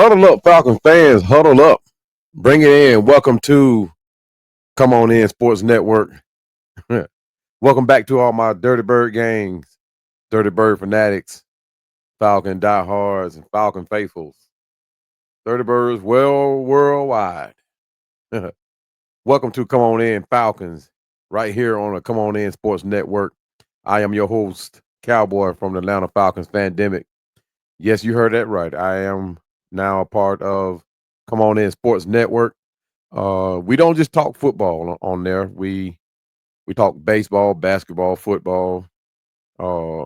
Huddle up, Falcon fans. Huddle up. Bring it in. Welcome to Come On In Sports Network. Welcome back to all my Dirty Bird gangs, Dirty Bird fanatics, Falcon diehards, and Falcon faithfuls. Dirty Birds worldwide. Welcome to Come On In Falcons, right here on the Come On In Sports Network. I am your host, Cowboy from the Atlanta Falcons Pandemic. Yes, you heard that right. I am now a part of Come On In Sports Network. We don't just talk football on there. We talk baseball, basketball, football, uh,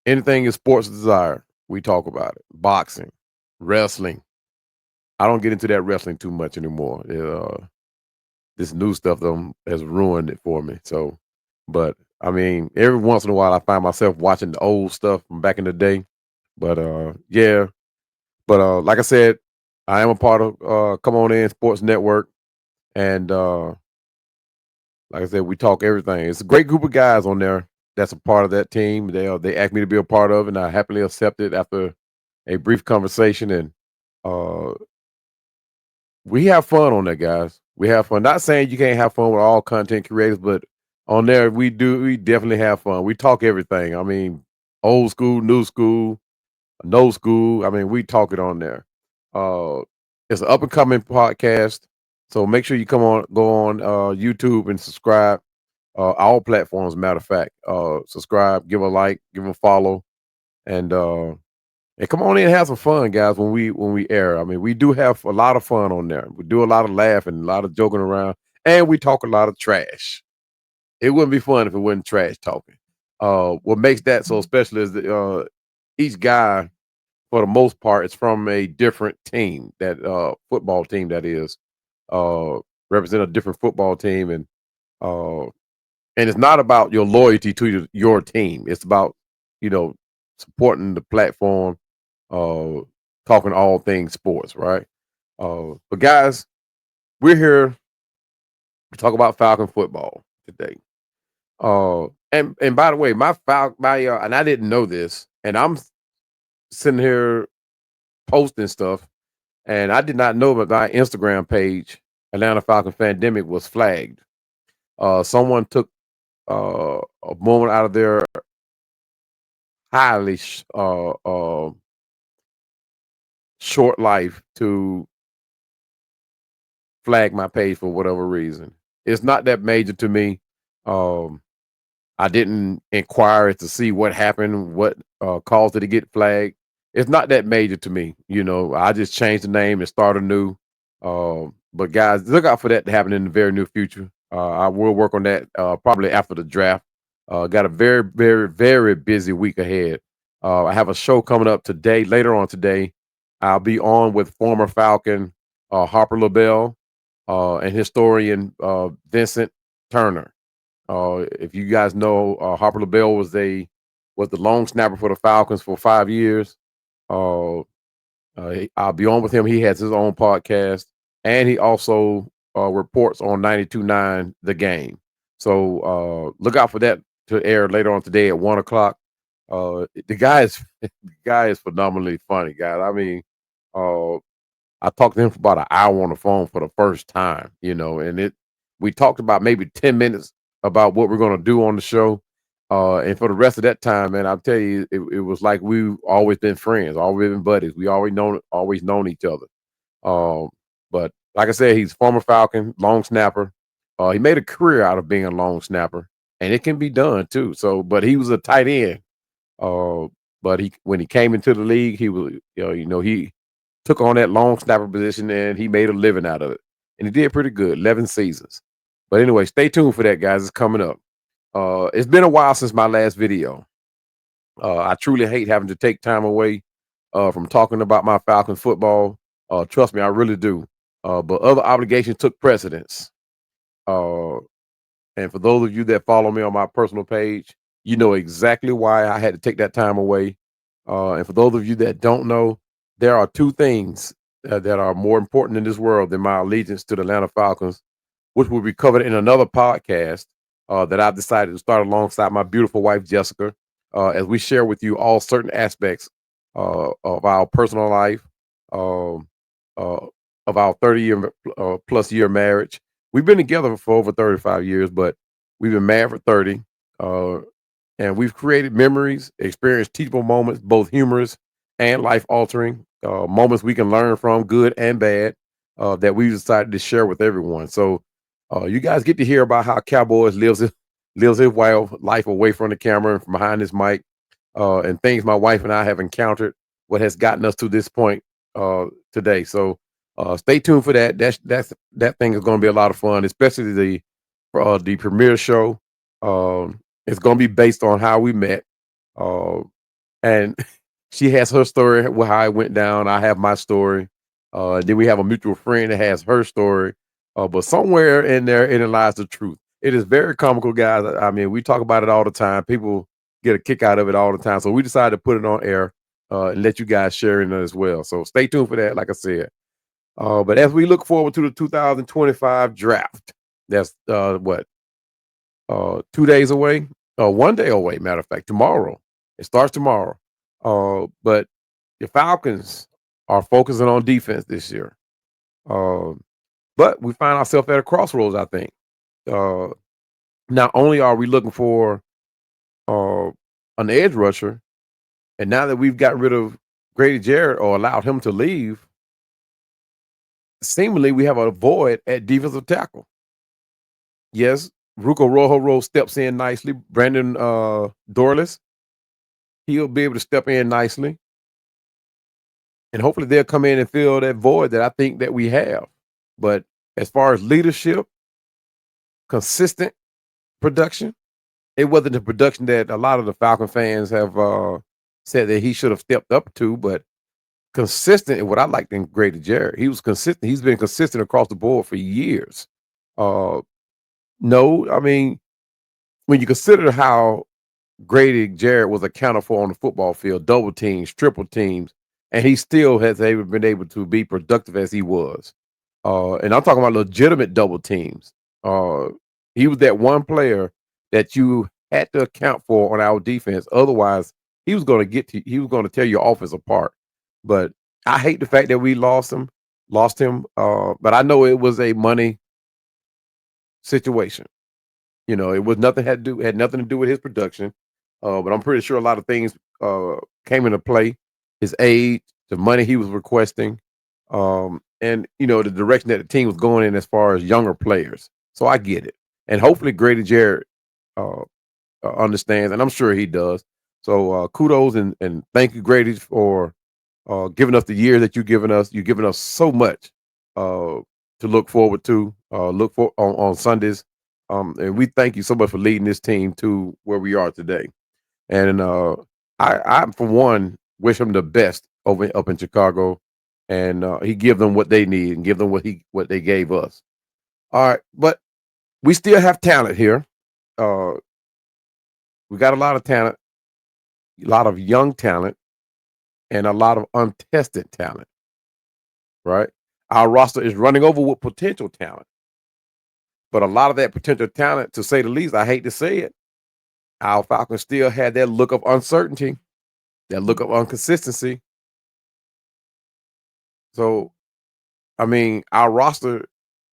anything is sports desire. We talk about it. Boxing, wrestling. I don't get into that wrestling too much anymore. This new stuff has ruined it for me. So, but I mean, every once in a while, I find myself watching the old stuff from back in the day. But yeah. But like I said, I am a part of Come On In Sports Network, and like I said, we talk everything. It's a great group of guys on there that's a part of that team. They asked me to be a part of it, and I happily accepted after a brief conversation. And uh, we have fun on there, guys. We have fun. Not saying you can't have fun with all content creators, but on there we do. We definitely have fun. We talk everything. I mean, old school, new school, no school. I mean, we talk it on there. Uh, it's an up and coming podcast, so make sure you go on YouTube and subscribe. All platforms, matter of fact. Subscribe, give a like, give a follow, and come on in and have some fun, guys. When we air, I mean, we do have a lot of fun on there. We do a lot of laughing, a lot of joking around, and we talk a lot of trash. It wouldn't be fun if it wasn't trash talking. What makes that so special is that each guy, for the most part, is from a different team. That football team that is represent a different football team, uh, and it's not about your loyalty to your team. It's about you know supporting the platform, uh, talking all things sports, right? But guys, we're here to talk about Falcon football today. And by the way, my and I didn't know this, and I'm sitting here posting stuff, and I did not know that my Instagram page, Atlanta Falcon Pandemic, was flagged. Someone took a moment out of their highly short life to flag my page for whatever reason. It's not that major to me. Um, I didn't inquire to see what happened, what caused it to get flagged. It's not that major to me. I just changed the name and start anew. But guys, look out for that to happen in the very near future. I will work on that probably after the draft. Got a very, very, very busy week ahead. I have a show coming up today. Later on today, I'll be on with former Falcon Harper LaBelle and historian Vincent Turner. If you guys know, Harper LaBelle was the long snapper for the Falcons for 5 years. I'll be on with him. He has his own podcast, and he also reports on 92.9 The Game. So look out for that to air later on today at 1 o'clock. The guy is phenomenally funny, guys. I mean, I talked to him for about an hour on the phone for the first time, and we talked about maybe 10 minutes about what we're going to do on the show. And for the rest of that time, man, I'll tell you, it was like we've always been friends, always been buddies. We always known each other. But like I said, he's former Falcon, long snapper. He made a career out of being a long snapper, and it can be done too. So, but he was a tight end. But when he came into the league, he was, he took on that long snapper position, and he made a living out of it. And he did pretty good, 11 seasons. But anyway, stay tuned for that, guys. It's coming up. It's been a while since my last video. I truly hate having to take time away from talking about my Falcons football. Trust me, I really do. But other obligations took precedence. And for those of you that follow me on my personal page, you know exactly why I had to take that time away. And for those of you that don't know, there are two things that are more important in this world than my allegiance to the Atlanta Falcons, which will be covered in another podcast that I've decided to start alongside my beautiful wife, Jessica, as we share with you all certain aspects of our personal life, um, uh, of our 30-year plus year marriage. We've been together for over 35 years, but we've been married for 30. Uh, and we've created memories, experienced teachable moments, both humorous and life altering, moments we can learn from, good and bad, that we decided to share with everyone. So, you guys get to hear about how Cowboys lives his wild life away from the camera and from behind his mic, and things my wife and I have encountered, what has gotten us to this point today. So, stay tuned for that. That thing is going to be a lot of fun, especially the premiere show. It's going to be based on how we met, uh, and she has her story, how it went down. I have my story. Then we have a mutual friend that has her story. But somewhere in there, it lies the truth. It is very comical, guys. I mean, we talk about it all the time. People get a kick out of it all the time. So we decided to put it on air and let you guys share in it as well. So stay tuned for that, like I said. But as we look forward to the 2025 draft, that's 2 days away, 1 day away. Matter of fact, tomorrow. It starts tomorrow. But the Falcons are focusing on defense this year. Um, but we find ourselves at a crossroads, I think. Uh, Not only are we looking for uh, an edge rusher, and now that we've got rid of Grady Jarrett or allowed him to leave, seemingly we have a void at defensive tackle. Yes, Ruco Rojo steps in nicely. Brandon Dorless, he'll be able to step in nicely. And hopefully they'll come in and fill that void that I think that we have. But as far as leadership, consistent production, it wasn't the production that a lot of the Falcon fans have said that he should have stepped up to, but consistent is what I liked in Grady Jarrett. He was consistent. He's been consistent across the board for years. Uh, no, I mean, when you consider how Grady Jarrett was accounted for on the football field, double teams, triple teams, and he still has been able to be productive as he was. And I'm talking about legitimate double teams. Uh, he was that one player that you had to account for on our defense. Otherwise, he was going to tear your offense apart. But I hate the fact that we lost him. But I know it was a money situation. You know, it was nothing had nothing to do with his production. But I'm pretty sure a lot of things came into play. His age, the money he was requesting, and the direction that the team was going in as far as younger players. So I get it, and hopefully Grady Jarrett uh, understands, and I'm sure he does. So kudos and thank you, Grady, for giving us the year that you've given us. You've given us so much to look forward to. Look for on Sundays, and we thank you so much for leading this team to where we are today. And I for one wish him the best over up in Chicago, and he give them what they need and give them what they gave us. All right, but we still have talent here. Uh, we got a lot of talent, a lot of young talent, and a lot of untested talent. Right, our roster is running over with potential talent, but a lot of that potential talent, to say the least, I hate to say it, our Falcons still had that look of uncertainty, that look of inconsistency. So I mean, our roster,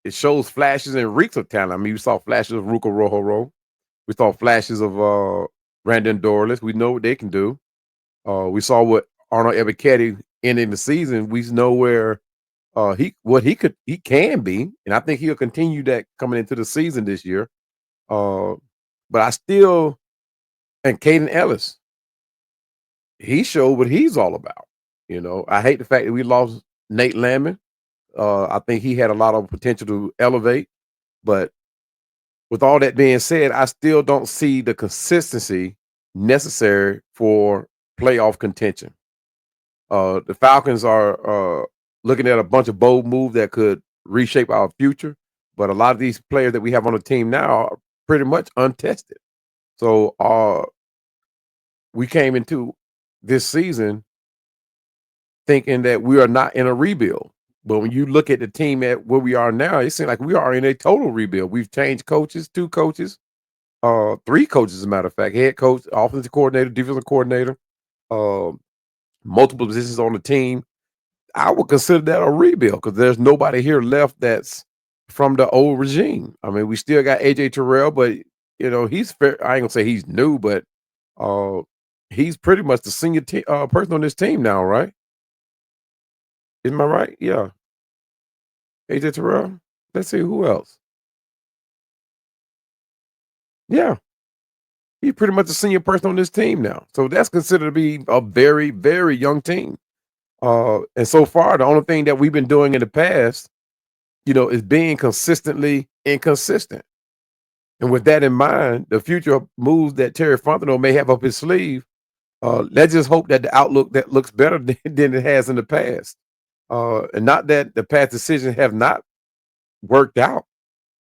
it shows flashes and reeks of talent. I mean, we saw flashes of Ruka Rojo. We saw flashes of Brandon Dorless. We know what they can do. We saw what Arnold Ebiketie ending the season. We know where he can be, and I think he'll continue that coming into the season this year. Uh, but I still and Caden Ellis, he showed what he's all about. I hate the fact that we lost Nate Landman. I think he had a lot of potential to elevate, but with all that being said, I still don't see the consistency necessary for playoff contention. The Falcons are looking at a bunch of bold moves that could reshape our future, but a lot of these players that we have on the team now are pretty much untested. So we came into this season thinking that we are not in a rebuild. But when you look at the team at where we are now, it seems like we are in a total rebuild. We've changed coaches, 2 coaches, 3 coaches, as a matter of fact, head coach, offensive coordinator, defensive coordinator, uh, multiple positions on the team. I would consider that a rebuild because there's nobody here left that's from the old regime. I mean, we still got AJ Terrell, but he's fair. I ain't gonna say he's new, but uh, he's pretty much the senior person on this team now, right? Am I right? Yeah, AJ Terrell. Let's see who else. Yeah, he's pretty much the senior person on this team now. So that's considered to be a very, very young team. And so far, the only thing that we've been doing in the past, is being consistently inconsistent. And with that in mind, the future moves that Terry Fontenot may have up his sleeve, let's just hope that the outlook that looks better than it has in the past. And not that the past decisions have not worked out,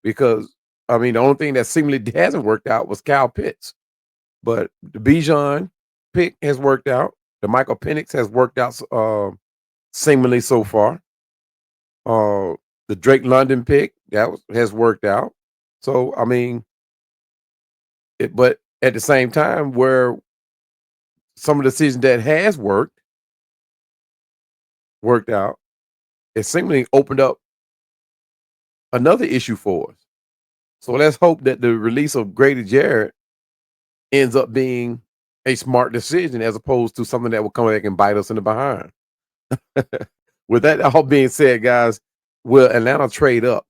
because I mean the only thing that seemingly hasn't worked out was Kyle Pitts. But the Bijan pick has worked out. The Michael Penix has worked out seemingly so far. The Drake London pick has worked out. So I mean, but at the same time, where some of the decisions that has worked out, it seemingly opened up another issue for us. So let's hope that the release of Grady Jarrett ends up being a smart decision as opposed to something that will come back and bite us in the behind. With that all being said, guys, will Atlanta trade up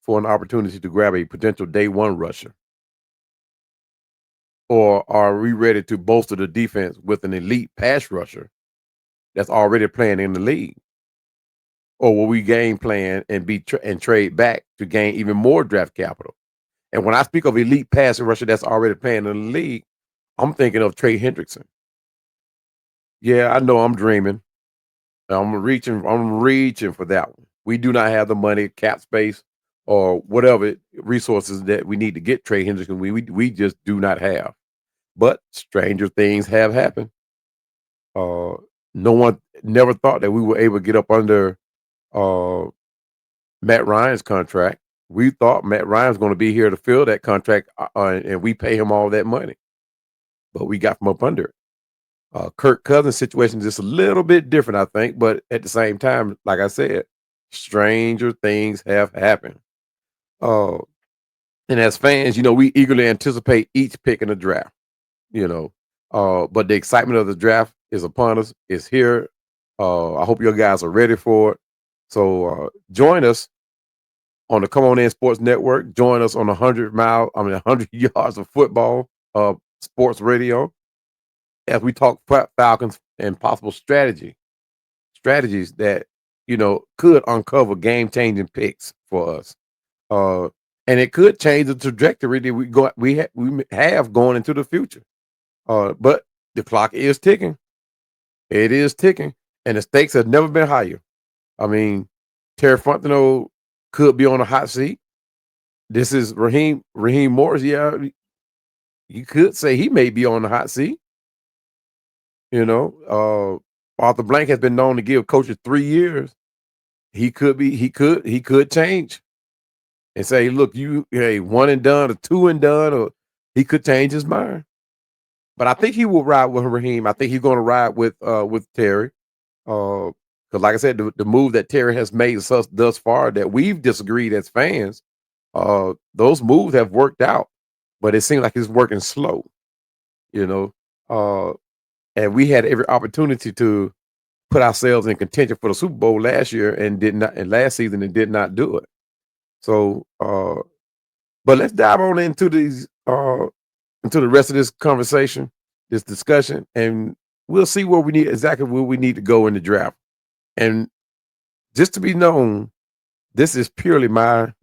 for an opportunity to grab a potential day one rusher? Or are we ready to bolster the defense with an elite pass rusher that's already playing in the league? Or will we game plan and and trade back to gain even more draft capital? And when I speak of elite pass rusher that's already playing in the league, I'm thinking of Trey Hendrickson. Yeah, I know I'm dreaming. I'm reaching for that one. We do not have the money, cap space, or whatever resources that we need to get Trey Hendrickson. We just do not have. But stranger things have happened. No one never thought that we were able to get up under Matt Ryan's contract. We thought Matt Ryan's going to be here to fill that contract, and we pay him all that money. But we got from up under it. Kirk Cousins' situation is just a little bit different, I think. But at the same time, like I said, stranger things have happened. And as fans, we eagerly anticipate each pick in the draft. But the excitement of the draft is upon us. It's here. I hope your guys are ready for it. So join us on the Come On In Sports Network. Join us on 100 yards of football sports radio as we talk Falcons and possible strategies that could uncover game-changing picks for us. And it could change the trajectory that we have going into the future. But the clock is ticking. It is ticking, and the stakes have never been higher. I mean, Terry Fontenot could be on a hot seat. This is Raheem Morris. Yeah, you could say he may be on the hot seat. Arthur Blank has been known to give coaches 3 years. He could change and say, look, one and done or two and done, or he could change his mind. But I think he will ride with Raheem. I think he's going to ride with Terry. Because like I said, the move that Terry has made thus far that we've disagreed as fans, those moves have worked out, but it seems like it's working slow. And we had every opportunity to put ourselves in contention for the Super Bowl last year and last season and did not do it. So, but let's dive on into into the rest of this conversation, this discussion, and we'll see where we need to go in the draft. And just to be known, this is purely my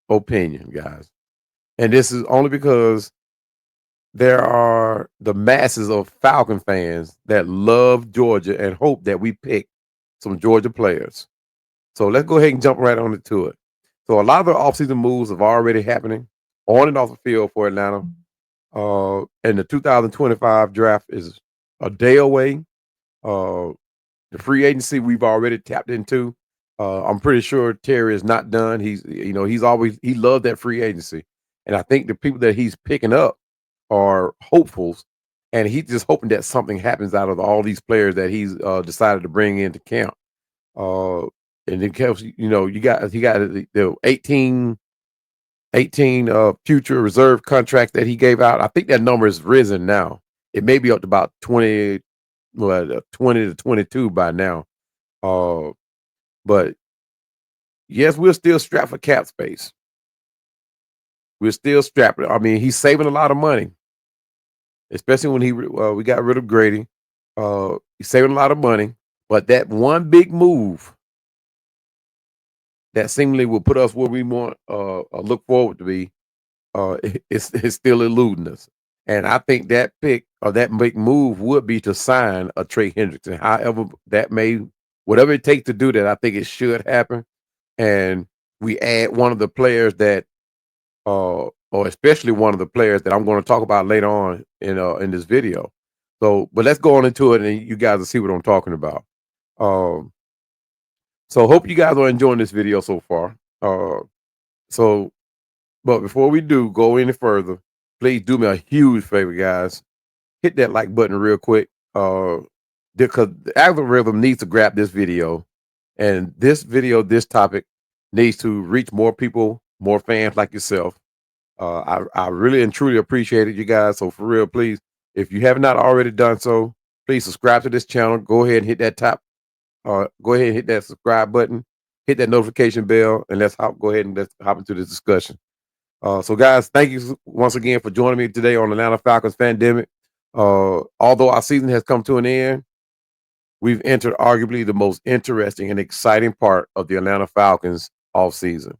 opinion, guys. And this is only because there are the masses of Falcon fans that love Georgia and hope that we pick some Georgia players. So let's go ahead and jump right on into it. So a lot of the offseason moves have already happening on and off the field for Atlanta. And the 2025 draft is a day away. The free agency we've already tapped into. I'm pretty sure Terry is not done. He loved that free agency. And I think the people that he's picking up are hopefuls. And he's just hoping that something happens out of all these players that he's decided to bring into camp. Uh, and then Kelsey, you got he got the 18 future reserve contracts that he gave out. I think that number has risen now. It may be up to about 20, 20 to 22 by now. Uh, but yes, we're still strapped for cap space. We're still strapped. I mean, he's saving a lot of money, especially when we got rid of Grady. He's saving a lot of money, but that one big move that seemingly will put us where we want look forward to be, it's still eluding us. And I think that pick or that big move would be to sign a Trey Hendrickson. However, whatever it takes to do that, I think it should happen. And we add one of the players that, or especially one of the players that I'm going to talk about later on in this video. So, but let's go on into it, and you guys will see what I'm talking about. Um, so, hope you guys are enjoying this video so far. So, but before we do go any further, please do me a huge favor, guys. Hit that like button real quick, because the algorithm needs to grab this video, and this topic needs to reach more people, more fans like yourself. I really and truly appreciate it, you guys. So for real, please, if you have not already done so, please subscribe to this channel. Go ahead and hit that go ahead and hit that subscribe button, hit that notification bell, and let's hop into this discussion. So guys, thank you once again for joining me today on Atlanta Falcons Fandemic. Although our season has come to an end, we've entered arguably the most interesting and exciting part of the Atlanta Falcons off season.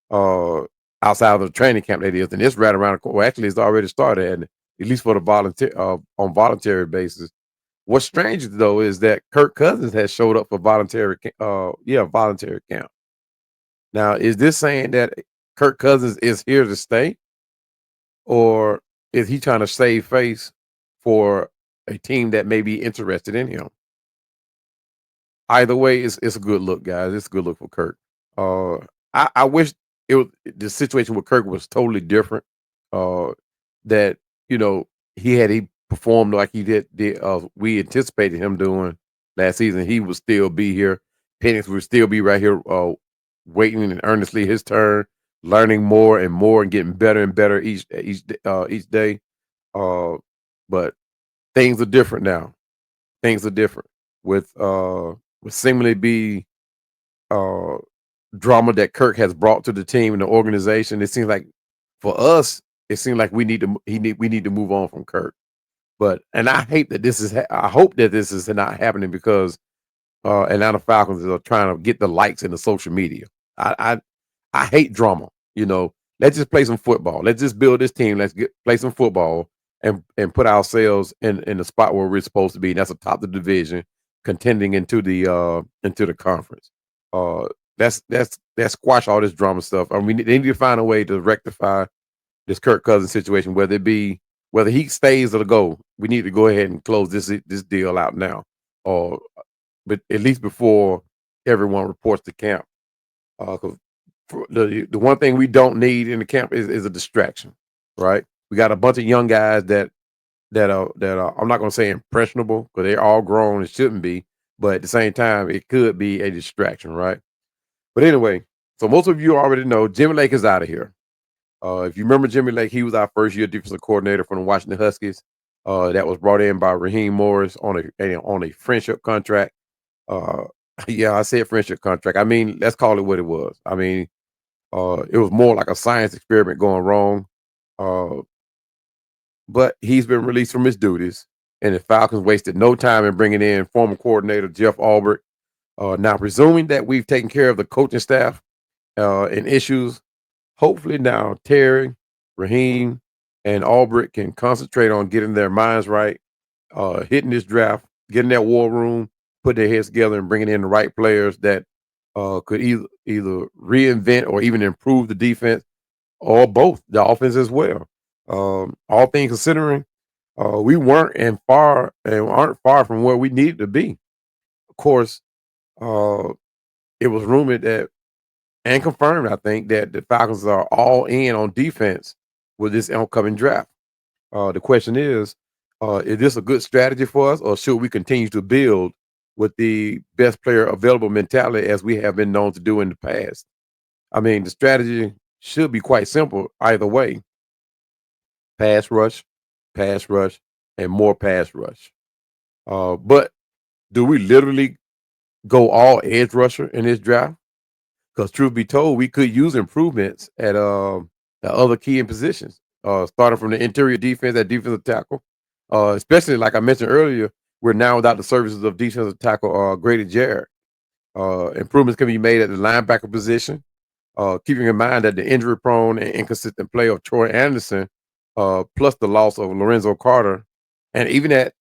Outside of the training camp, that is, and it's right around the corner. Well, actually, it's already started, and at least for the voluntary basis. What's strange though is that Kirk Cousins has showed up for voluntary camp. Now, is this saying that Kirk Cousins is here to stay, or is he trying to save face for a team that may be interested in him? Either way, it's a good look, guys. It's a good look for Kirk. I wish the situation with Kirk was totally different. That he performed like he did. We anticipated him doing last season. He would still be here. Penix would still be right here, waiting and earnestly his turn, learning more and more, and getting better and better each day. But things are different now. Things are different with seemingly be drama that Kirk has brought to the team and the organization. It seems like for us, it seems like we need to move on from Kirk. And I hate that I hope that this is not happening because Atlanta Falcons are trying to get the likes in the social media. I hate drama. Let's just play some football. Let's just build this team. Play some football and put ourselves in the spot where we're supposed to be. And that's atop the division, contending into the conference. Let's squash all this drama stuff. I mean, they need to find a way to rectify this Kirk Cousins situation, whether he stays or go. We need to go ahead and close this deal out now, but at least before everyone reports to camp. Because the one thing we don't need in the camp is a distraction, right? We got a bunch of young guys that are I'm not going to say impressionable because they're all grown and shouldn't be, but at the same time it could be a distraction, right? But anyway, so most of you already know Jimmy Lake is out of here. If you remember Jimmy Lake, he was our first year defensive coordinator from the Washington Huskies. That was brought in by Raheem Morris on a friendship contract. Yeah, I said friendship contract. I mean, let's call it what it was. I mean, it was more like a science experiment going wrong. But he's been released from his duties, and the Falcons wasted no time in bringing in former coordinator Jeff Albrecht. Now, presuming that we've taken care of the coaching staff and issues, hopefully now Terry, Raheem, and Albrecht can concentrate on getting their minds right, hitting this draft, getting that war room, put their heads together, and bringing in the right players that could either reinvent or even improve the defense, or both, the offense as well. All things considering, we aren't far from where we needed to be. Of course, it was rumored that and confirmed, I think, that the Falcons are all in on defense with this upcoming draft. The question is this a good strategy for us, or should we continue to build with the best player available mentality as we have been known to do in the past. I mean, the strategy should be quite simple either way. Pass pass rush, and more pass rush. But do we literally go all edge rusher in this draft? Because truth be told, we could use improvements at other key in positions. Starting from the interior defense at defensive tackle, especially like I mentioned earlier, we're now without the services of defensive tackle Grady Jarrett. Improvements can be made at the linebacker position, keeping in mind that the injury-prone and inconsistent play of Troy Anderson, plus the loss of Lorenzo Carter, and even at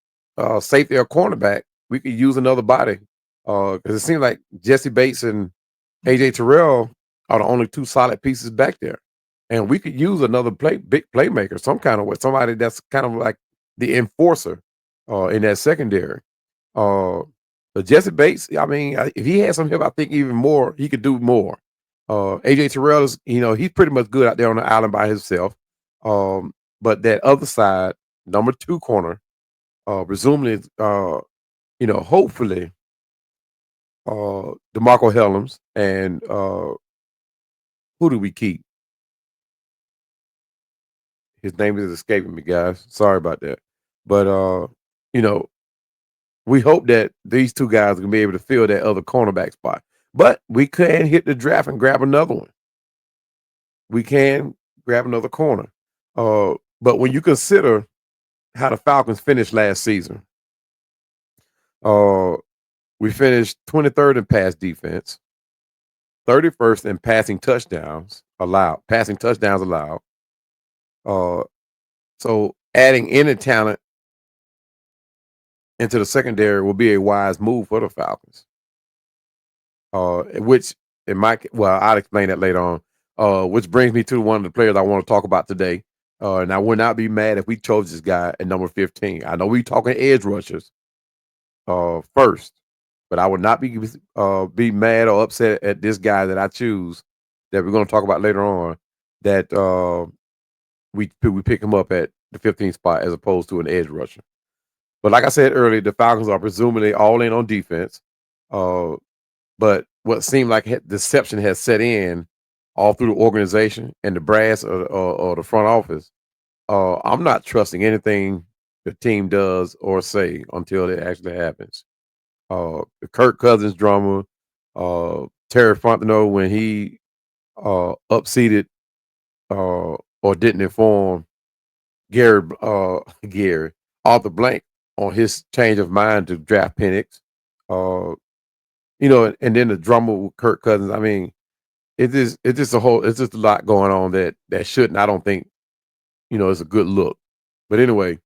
safety or cornerback, we could use another body because it seems like Jesse Bates and AJ Terrell are the only two solid pieces back there, and we could use another big playmaker, some kind of way, somebody that's kind of like the enforcer in that secondary. Uh, but Jesse Bates, I mean, if he had some help, I think even more he could do more. AJ Terrell is, he's pretty much good out there on the island by himself. But that other side, number two corner, presumably, hopefully, DeMarco Hellams and who do we keep? His name is escaping me, guys. Sorry about that. But you know, we hope that these two guys are gonna be able to fill that other cornerback spot. But we can hit the draft and grab another one. We can grab another corner. But when you consider how the Falcons finished last season, uh, we finished 23rd in pass defense, 31st in passing touchdowns allowed. So adding any talent into the secondary will be a wise move for the Falcons. Which it might, well, I'll explain that later on. Which brings me to one of the players I want to talk about today. And I would not be mad if we chose this guy at number 15. I know we talking edge rushers first, but I would not be mad or upset at this guy that I choose that we're going to talk about later on. That we pick him up at the 15th spot as opposed to an edge rusher. But like I said earlier, the Falcons are presumably all in on defense. But what seemed like deception has set in all through the organization and the brass or the front office. I'm not trusting anything the team does or say until it actually happens. The Kirk Cousins drama, Terry Fontenot when he upseated or didn't inform Gary Arthur Blank on his change of mind to draft Penix. And then the drama with Kirk Cousins. I mean, it's just a lot going on that shouldn't, I don't think, is a good look. But anyway,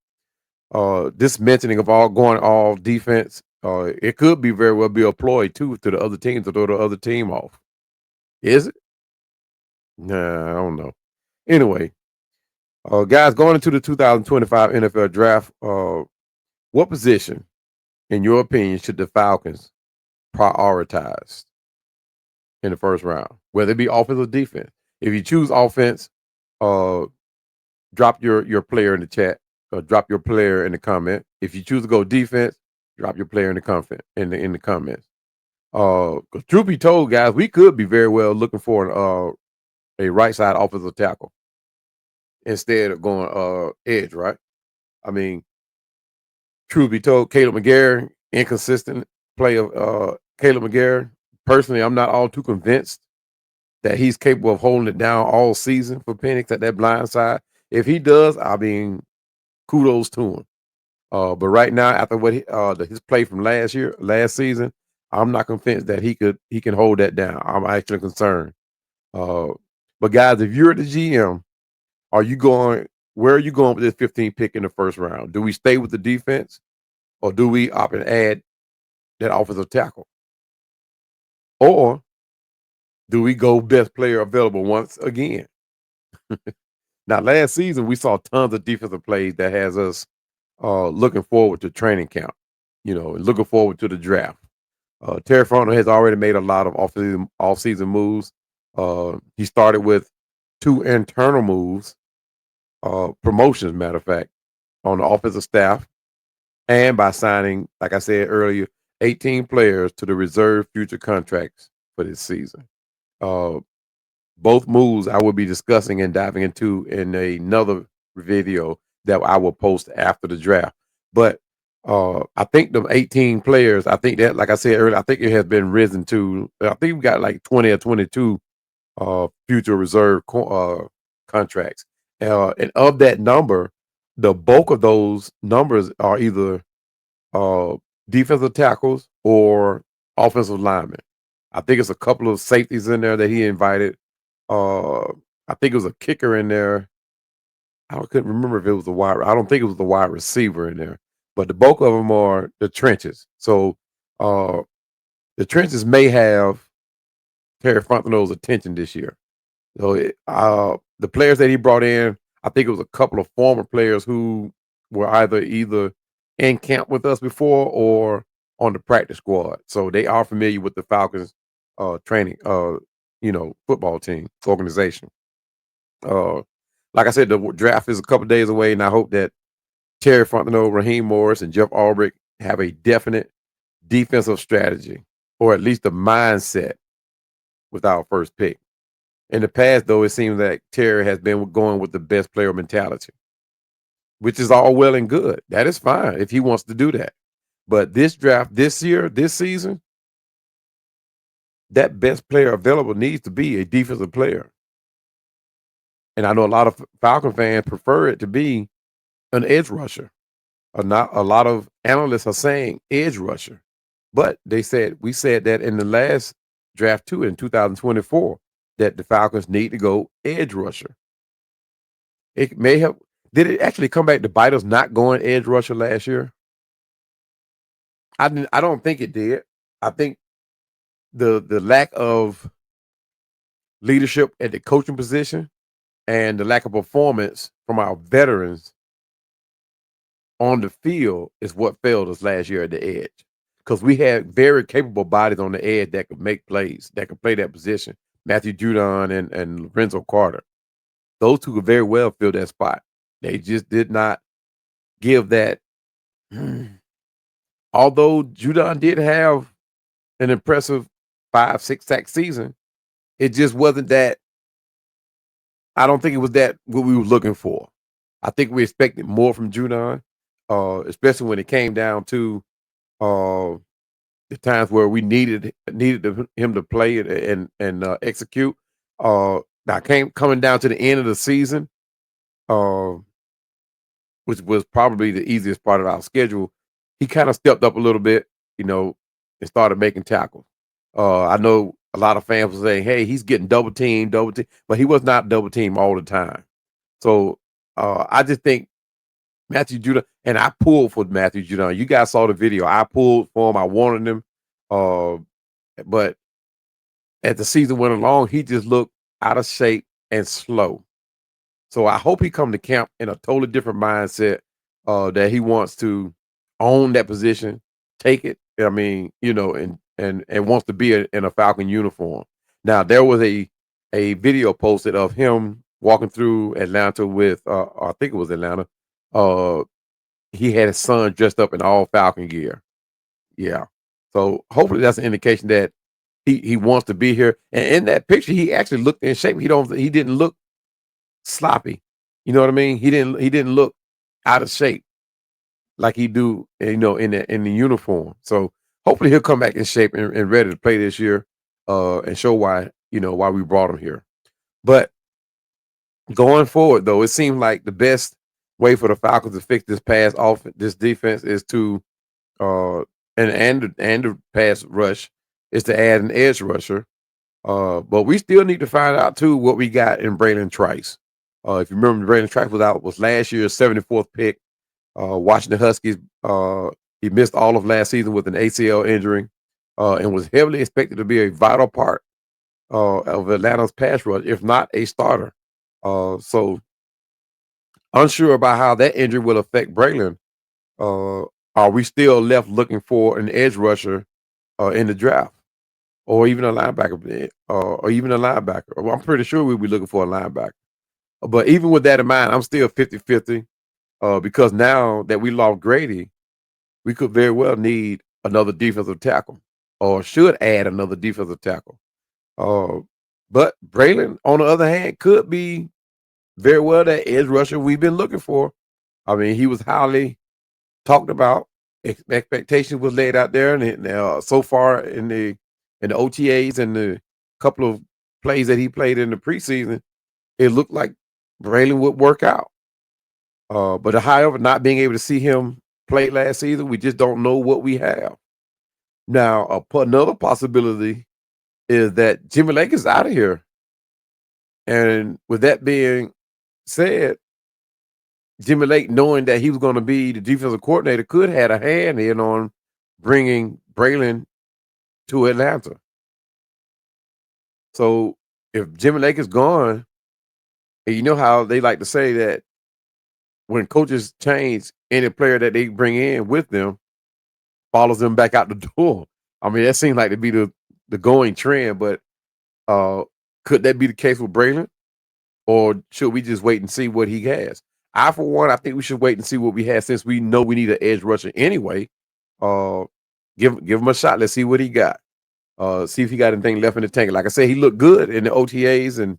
this mentioning of all defense, it could be very well be a ploy too to the other team to throw the other team off. Is it? Nah, I don't know. Anyway, guys, going into the 2025 NFL draft, what position, in your opinion, should the Falcons prioritize in the first round, whether it be offense or defense? If you choose offense, drop your player in the chat, or drop your player in the comment. If you choose to go defense, drop your player in the comments. Because truth be told, guys, we could be very well looking for a right side offensive tackle instead of going edge, right? I mean, truth be told, Caleb McGarry, inconsistent play of Caleb McGarry. Personally, I'm not all too convinced that he's capable of holding it down all season for Penix at that blind side. If he does, I mean, kudos to him. But right now, after what his play from last season, I'm not convinced that he can hold that down. I'm actually concerned. But guys, if you're the GM, where are you going with this 15th pick in the first round? Do we stay with the defense or do we opt and add that offensive tackle? Or do we go best player available once again? Now, last season, we saw tons of defensive plays that has us looking forward to training camp, and looking forward to the draft. Terry Fontenot has already made a lot of off-season moves. He started with 2 internal moves, promotions, matter of fact, on the offensive staff, and by signing, like I said earlier, 18 players to the reserve future contracts for this season. Uh, both moves I will be discussing and diving into in another video that I will post after the draft. But I think the 18 players, I think that, like I said earlier, I think it has been risen to, I think we got like 20 or 22 future reserve contracts. And of that number, the bulk of those numbers are either uh, defensive tackles or offensive linemen. I think it's a couple of safeties in there that he invited. Uh, I think it was a kicker in there. I couldn't remember if it was the wide. I don't think it was the wide receiver in there, but the bulk of them are the trenches. So uh, the trenches may have Terry Fontenot's attention this year. So the players that he brought in, I think it was a couple of former players who were either in camp with us before or on the practice squad. So they are familiar with the Falcons training football team organization. Uh like I said, the draft is a couple days away, and I hope that Terry Fontenot, Raheem Morris, and Jeff Ulbrich have a definite defensive strategy, or at least a mindset with our first pick. In the past, though, it seems that Terry has been going with the best player mentality, which is all well and good. That is fine if he wants to do that. But this draft, this year, this season, that best player available needs to be a defensive player. And I know a lot of Falcon fans prefer it to be an edge rusher. Not a lot of analysts are saying edge rusher, but we said that in the last draft too in 2024 that the Falcons need to go edge rusher. It may have did it actually come back to bite us not going edge rusher last year? I don't think it did. I think the lack of leadership at the coaching position and the lack of performance from our veterans on the field is what failed us last year at the edge. Because we had very capable bodies on the edge that could make plays, that could play that position. Matthew Judon and Lorenzo Carter. Those two could very well fill that spot. They just did not give that. Although Judon did have an impressive 5-6 sack season, it just wasn't that. I don't think it was that what we were looking for. I think we expected more from Judon, especially when it came down to the times where we needed him to play and execute. Now coming down to the end of the season, which was probably the easiest part of our schedule, he kind of stepped up a little bit, and started making tackles. I know a lot of fans were saying, "Hey, he's getting double teamed," but he was not double teamed all the time. So I just think Matthew Judon, and I pulled for Matthew Judon. You guys saw the video. I pulled for him. I wanted him. But as the season went along, he just looked out of shape and slow. So I hope he come to camp in a totally different mindset that he wants to own that position, take it. I mean, and wants to be in a Falcon uniform. Now there was a video posted of him walking through Atlanta with I think it was Atlanta. He had his son dressed up in all Falcon gear. Yeah. So hopefully that's an indication that he wants to be here. And in that picture, he actually looked in shape. He didn't look sloppy. You know what I mean? He didn't look out of shape like he do, in the uniform. So hopefully he'll come back in shape and ready to play this year, and show why we brought him here. But going forward, though, it seemed like the best way for the Falcons to fix this defense is to and the pass rush is to add an edge rusher. But we still need to find out too what we got in Braylon Trice. If you remember, Braylon Trice was last year's 74th pick. Washington Huskies. He missed all of last season with an ACL injury, and was heavily expected to be a vital part of Atlanta's pass rush, if not a starter. So unsure about how that injury will affect Braylon. Are we still left looking for an edge rusher in the draft, or even a linebacker, Well, I'm pretty sure we'll be looking for a linebacker. But even with that in mind, I'm still 50-50 because now that we lost Grady, we could very well need another defensive tackle or should add another defensive tackle. But Braylon, on the other hand, could be very well that edge rusher we've been looking for. I mean, he was highly talked about. Expectation was laid out there, and so far in the OTAs and the couple of plays that he played in the preseason, it looked like Braylon would work out. But however, not being able to see him play last season, we just don't know what we have. Now, another possibility is that Jimmy Lake is out of here. And with that being said, Jimmy Lake, knowing that he was going to be the defensive coordinator, could have a hand in on bringing Braylon to Atlanta. So if Jimmy Lake is gone, and you know how they like to say that when coaches change, any player that they bring in with them follows them back out the door. I mean, that seems like to be the going trend, but could that be the case with Braylon? Or should we just wait and see what he has? For one, I think we should wait and see what we have since we know we need an edge rusher anyway. Give him a shot. Let's see what he got. See if he got anything left in the tank. Like I said, he looked good in the OTAs and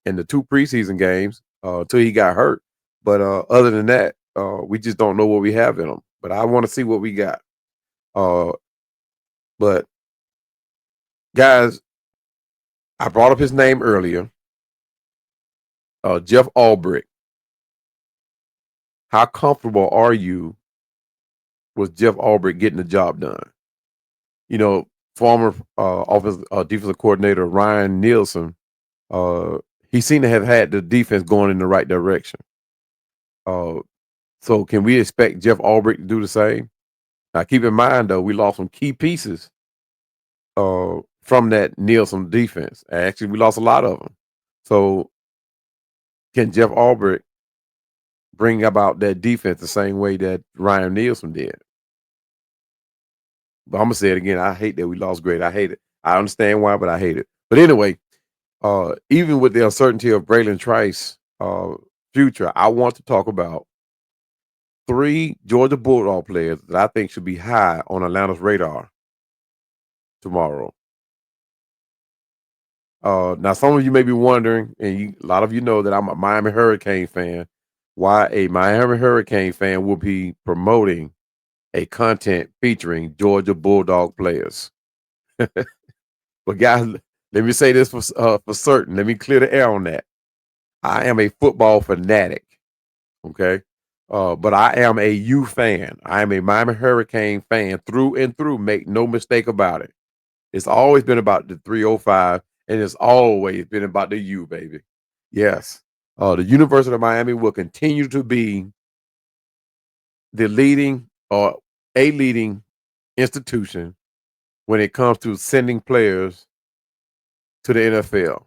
in the 2 preseason games until he got hurt. But other than that, we just don't know what we have in him. But I want to see what we got. But guys, I brought up his name earlier. Jeff Albrecht. How comfortable are you with Jeff Albrecht getting the job done? You know, former defensive coordinator Ryan Nielsen, he seemed to have had the defense going in the right direction. So can we expect Jeff Albrecht to do the same? Now, keep in mind, though, we lost some key pieces from that Nielsen defense. Actually, we lost a lot of them. So can Jeff Albrecht bring about that defense the same way that Ryan Nielsen did? But I'm gonna say it again. I hate that we lost Grade. I hate it. I understand why, but I hate it. But anyway, even with the uncertainty of Braylon Trice future, I want to talk about 3 Georgia Bulldog players that I think should be high on Atlanta's radar tomorrow. Now, some of you may be wondering, and a lot of you know that I'm a Miami Hurricane fan, why a Miami Hurricane fan will be promoting a content featuring Georgia Bulldog players. But guys, let me say this for certain. Let me clear the air on that. I am a football fanatic, okay? But I am a U fan. I am a Miami Hurricane fan through and through. Make no mistake about it. It's always been about the 305, and it's always been about the U, baby. Yes. The University of Miami will continue to be the leading or a leading institution when it comes to sending players to the NFL.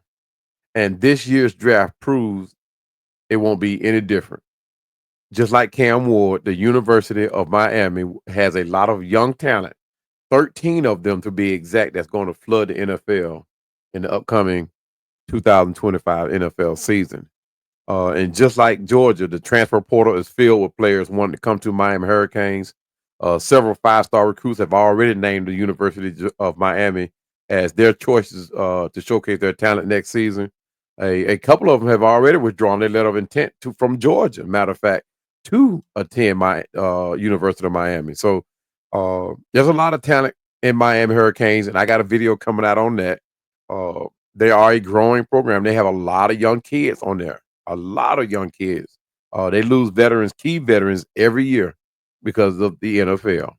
And this year's draft proves it won't be any different. Just like Cam Ward, the University of Miami has a lot of young talent, 13 of them to be exact, that's going to flood the NFL in the upcoming 2025 NFL season. And just like Georgia, the transfer portal is filled with players wanting to come to Miami Hurricanes. Several 5-star recruits have already named the University of Miami as their choices to showcase their talent next season. A couple of them have already withdrawn their letter of intent from Georgia, matter of fact, to attend my University of Miami. So there's a lot of talent in Miami Hurricanes, and I got a video coming out on that. They are a growing program. They have a lot of young kids on there, a lot of young kids. They lose key veterans every year because of the NFL.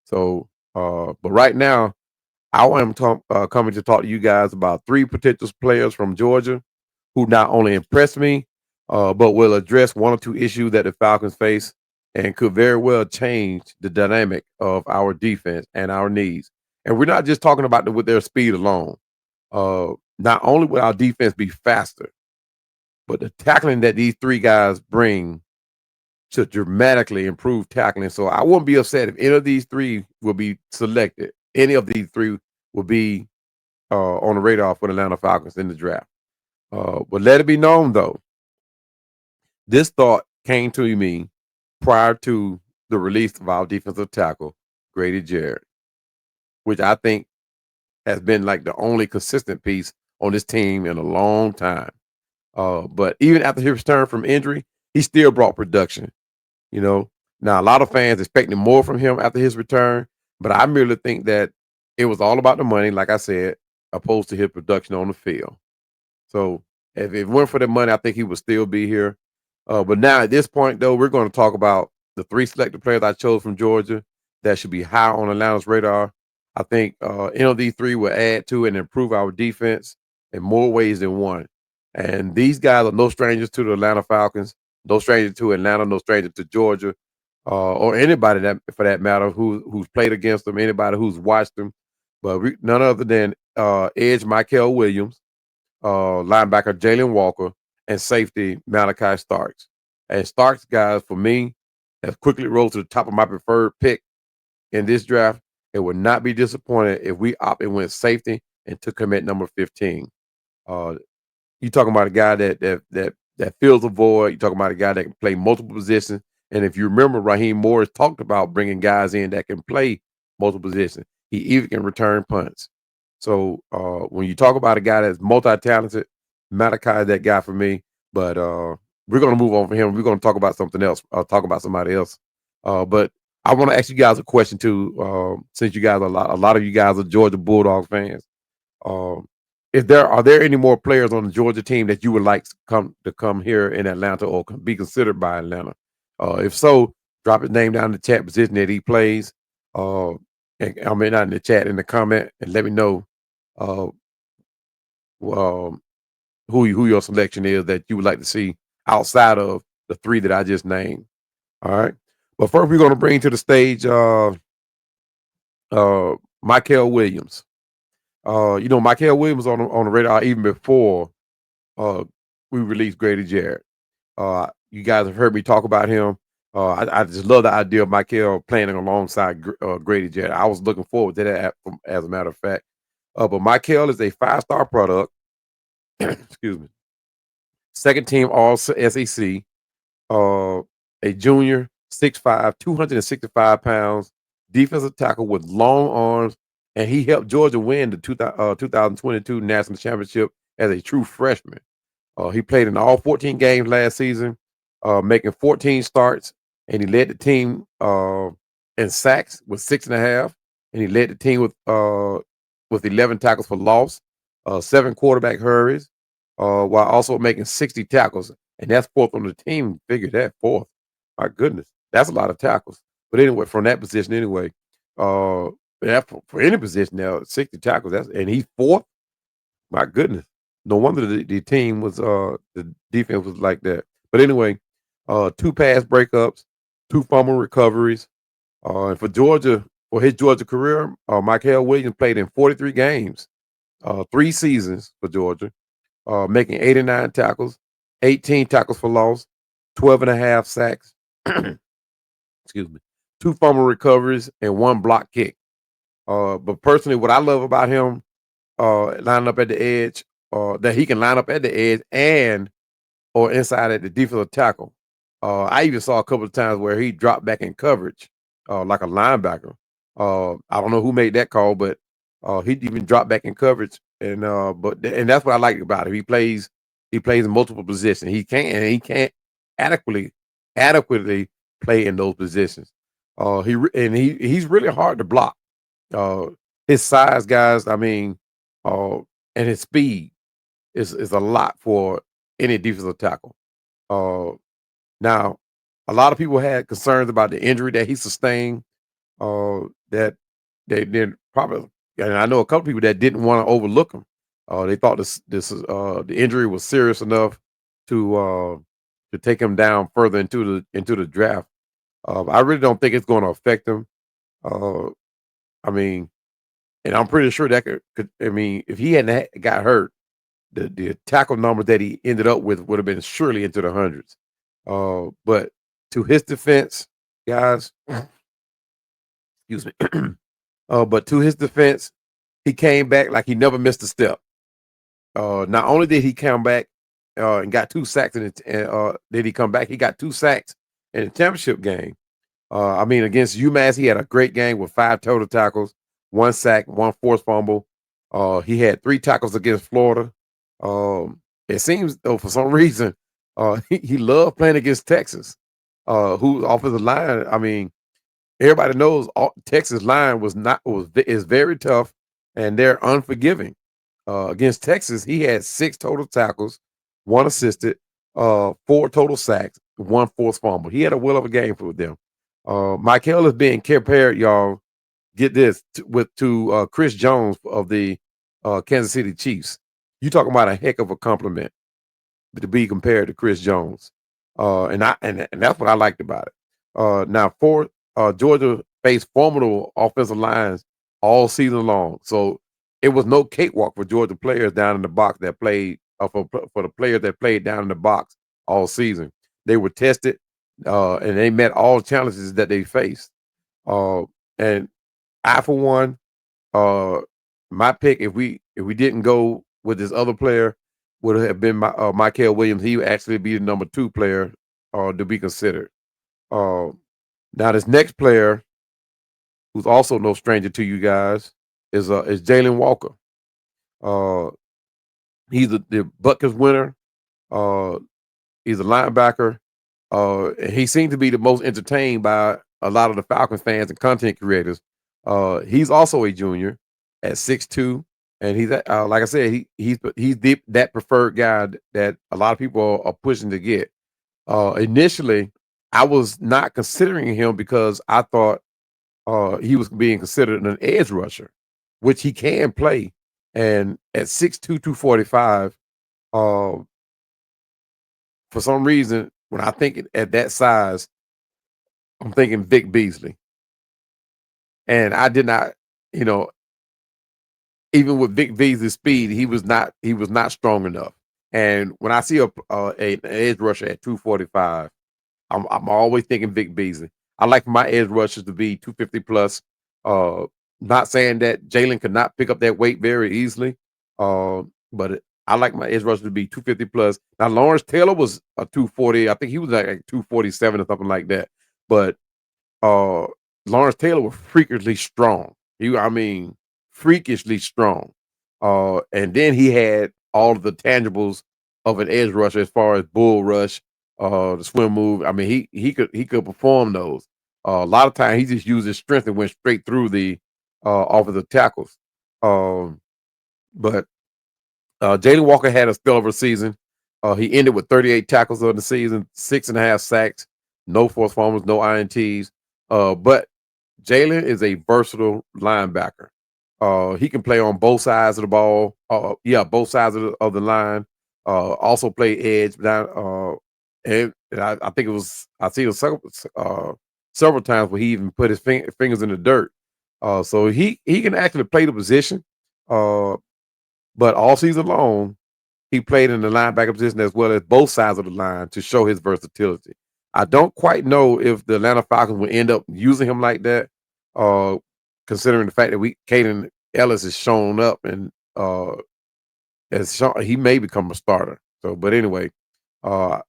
So, but right now, I am coming to talk to you guys about 3 potential players from Georgia who not only impressed me, but will address 1 or 2 issues that the Falcons face and could very well change the dynamic of our defense and our needs. And we're not just talking about with their speed alone. Not only will our defense be faster, but the tackling that these 3 guys bring should dramatically improve tackling. So I wouldn't be upset if any of these 3 will be selected. Any of these 3 will be on the radar for the Atlanta Falcons in the draft. But let it be known, though, this thought came to me prior to the release of our defensive tackle, Grady Jarrett, which I think has been like the only consistent piece on this team in a long time. But even after his return from injury, he still brought production. You know, now a lot of fans expecting more from him after his return, but I merely think that it was all about the money, like I said, opposed to his production on the field. So if it weren't for the money, I think he would still be here. But now at this point, though, we're going to talk about the three selected players I chose from Georgia that should be high on Atlanta's radar. I think any of these three will add to and improve our defense in more ways than one. And these guys are no strangers to the Atlanta Falcons, no strangers to Atlanta, no strangers to Georgia, or anybody that, for that matter, who's played against them, anybody who's watched them. But none other than Edge Michael Williams, linebacker Jalen Walker, and safety Malachi Starks. And Starks, guys, for me, has quickly rose to the top of my preferred pick in this draft. It would not be disappointed if we opted and went safety and took him at number 15. Uh, you talking about a guy that fills a void. You talking about a guy that can play multiple positions. And if you remember, Raheem Morris talked about bringing guys in that can play multiple positions. He even can return punts. So when you talk about a guy that's multi-talented, Malachi is that guy for me. But we're going to move on from him. We're going to talk about something else. Talk about somebody else. But I want to ask you guys a question too. Since you guys a lot of you guys are Georgia Bulldog fans. Are there any more players on the Georgia team that you would like to come here in Atlanta or be considered by Atlanta? If so, drop his name down in the chat position that he plays. I mean, not in the chat, in the comment, and let me know who your selection is that you would like to see outside of the three that I just named. All right. But first, we're going to bring to the stage Michael Williams. Michael Williams on the radar even before we released Grady Jarrett. You guys have heard me talk about him. I just love the idea of Michael playing alongside Grady Jarrett. I was looking forward to that, as a matter of fact. But Michael is a 5-star product. Excuse me. Second team All SEC. A junior, 6'5", 265 pounds, defensive tackle with long arms, and he helped Georgia win the 2022 national championship as a true freshman. He played in all 14 games last season, making 14 starts, and he led the team in sacks with 6.5, and he led the team with 11 tackles for loss, 7 quarterback hurries, while also making 60 tackles, and that's fourth on the team. Figure that, fourth. My goodness, that's a lot of tackles. But anyway, from that position, anyway, for any position now, 60 tackles. And he's fourth. My goodness, no wonder the team was the defense was like that. But anyway, 2 pass breakups, 2 fumble recoveries, and for his Georgia career, Michael Williams played in 43 games, 3 seasons for Georgia, making 89 tackles, 18 tackles for loss, 12.5 sacks. Excuse me, 2 fumble recoveries and 1 block kick. But personally, what I love about him lining up at the edge, that he can line up at the edge or inside at the defensive tackle. I even saw a couple of times where he dropped back in coverage, like a linebacker. I don't know who made that call, but he even dropped back in coverage, and that's what I like about him. He plays in multiple positions. He can't adequately play in those positions. He's really hard to block. His size, guys, I mean, and his speed is a lot for any defensive tackle. Now, a lot of people had concerns about the injury that he sustained. That they did probably, and I know a couple people that didn't want to overlook him. They thought the injury was serious enough to take him down further into the draft. I really don't think it's going to affect him. I mean, and I'm pretty sure that could. I mean, if he hadn't got hurt, the tackle numbers that he ended up with would have been surely into the hundreds. But to his defense, guys, excuse me. But to his defense, he came back like he never missed a step. Not only did he come back and got 2 sacks, did he come back? He got 2 sacks in the championship game. I mean, against UMass, he had a great game with 5 total tackles, 1 sack, 1 forced fumble. He had 3 tackles against Florida. It seems though for some reason he loved playing against Texas, who offensive line. I mean, everybody knows Texas line is very tough and they're unforgiving. Against Texas, he had 6 total tackles, 1 assisted, 4 total sacks, 1 forced fumble. He had a will of a game for them. Michael is being compared, y'all. Get this to Chris Jones of the Kansas City Chiefs. You talking about a heck of a compliment to be compared to Chris Jones. And that's what I liked about it. Now for Georgia faced formidable offensive lines all season long. So it was no cakewalk for Georgia players down in the box that played for the players that played down in the box all season. They were tested and they met all challenges that they faced. Uh, and I, for one, uh, my pick if we didn't go with this other player would have been Michael Williams. He would actually be the number 2 player to be considered. Uh, Now this next player, who's also no stranger to you guys, is Jalen Walker. Uh, he's the Butkus winner. Uh, he's a linebacker. And he seemed to be the most entertained by a lot of the Falcons fans and content creators. He's also a junior at 6'2", and he's like I said, that preferred guy that a lot of people are pushing to get. Initially, I was not considering him because I thought he was being considered an edge rusher, which he can play. And at 6'2", 245, uh, for some reason, when I think at that size, I'm thinking Vic Beasley. And I did not, you know, even with Vic Beasley's speed, he was not strong enough. And when I see an edge rusher at 245, I'm always thinking Vic Beasley. I like my edge rushers to be 250 plus. Uh, Not saying that Jalen could not pick up that weight very easily, I like my edge rusher to be 250 plus. Now Lawrence Taylor was a 240. I think he was like 247 or something like that. But uh, Lawrence Taylor was freakishly strong. I mean, freakishly strong. And then he had all of the tangibles of an edge rusher as far as bull rush, the swim move. I mean, he could perform those. A lot of times he just used his strength and went straight through the offensive tackles. Um, but Jalen Walker had a stellar season. He ended with 38 tackles on the season, 6.5 sacks, no forced fumbles, no ints. But Jalen is a versatile linebacker. He can play on both sides of the ball. Both sides of the line. Also play edge down. And I think I see it several times where he even put his fingers in the dirt. So he can actually play the position. But all season long, he played in the linebacker position as well as both sides of the line to show his versatility. I don't quite know if the Atlanta Falcons will end up using him like that, uh, considering the fact that Caden Ellis has shown up and he may become a starter. So, but anyway, uh,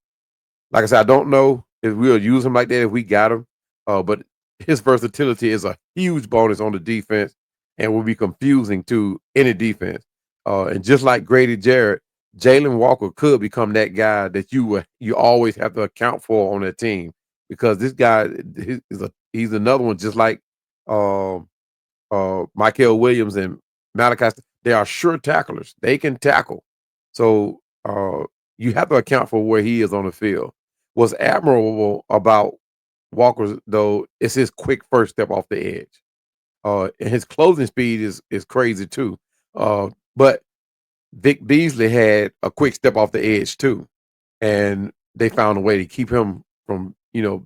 like I said, I don't know if we'll use him like that if we got him. But his versatility is a huge bonus on the defense and will be confusing to any defense. And just like Grady Jarrett, Jalen Walker could become that guy that you always have to account for on that team because this guy he's another one just like uh, Michael Williams and Malachi. They are sure tacklers. They can tackle. So you have to account for where he is on the field. What's admirable about Walker, though, is his quick first step off the edge. And his closing speed is crazy too. But Vic Beasley had a quick step off the edge too, and they found a way to keep him from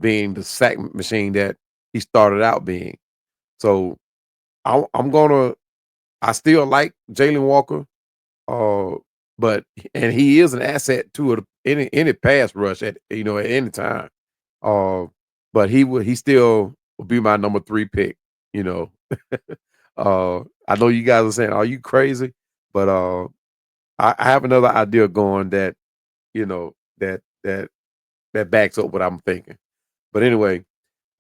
being the sack machine that he started out being. So I'm gonna. I still like Jalen Walker, uh, but and he is an asset to any pass rush at any time. Uh, but he still will be my number 3 pick. You know, I know you guys are saying, "Are you crazy?" But I have another idea going that that backs up what I'm thinking. But anyway,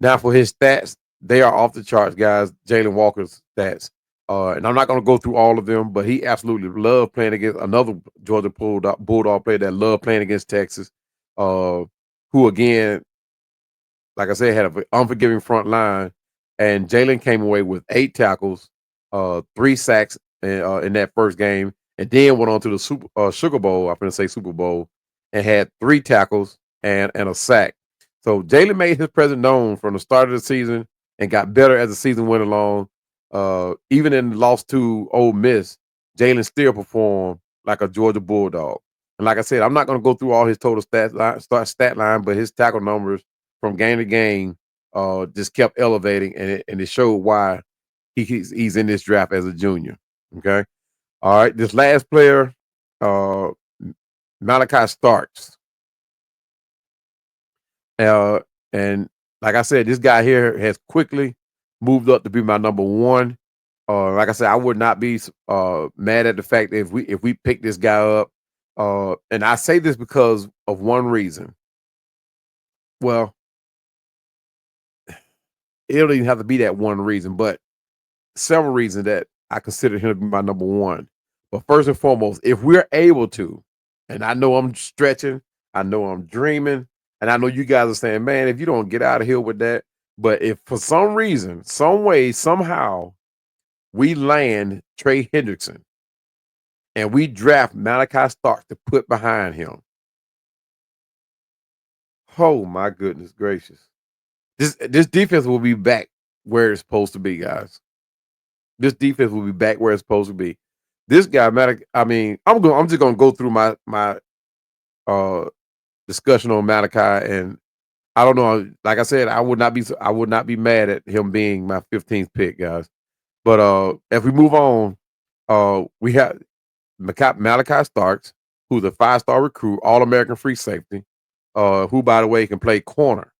Now for his stats, they are off the charts, guys. Jalen Walker's stats. And I'm not going to go through all of them, but he absolutely loved playing against another Georgia Bulldog player that loved playing against Texas, who again, like I said, had an unforgiving front line. And Jalen came away with 8 tackles, 3 sacks in that first game, and then went on to the Sugar Bowl. I'm going to say Super Bowl, and had 3 tackles and a sack. So Jalen made his presence known from the start of the season and got better as the season went along. Even in the loss to Ole Miss, Jalen still performed like a Georgia Bulldog. And like I said, I'm not going to go through all his total stat line, but his tackle numbers from game to game just kept elevating, and it showed why he's in this draft as a junior. Okay, all right. This last player, uh, Malachi Starks, uh, and like I said, this guy here has quickly moved up to be my number one. Like I said, I would not be mad at the fact that if we pick this guy up. And I say this because of one reason. Well, it don't even have to be that one reason, but several reasons that I consider him to be my number one. But first and foremost, if we're able to, and I know I'm stretching, I know I'm dreaming, and I know you guys are saying, man, if you don't get out of here with that, but if for some reason, some way, somehow, we land Trey Hendrickson and we draft Malachi Starks to put behind him. Oh my goodness gracious. This defense will be back where it's supposed to be, guys. This defense will be back where it's supposed to be. This guy, I mean, I'm just gonna go through my discussion on Malachi, and I don't know. Like I said, I would not be mad at him being my 15th pick, guys. But if we move on, we have Malachi Starks, who's a 5-star recruit, All-American free safety, who, by the way, can play corner.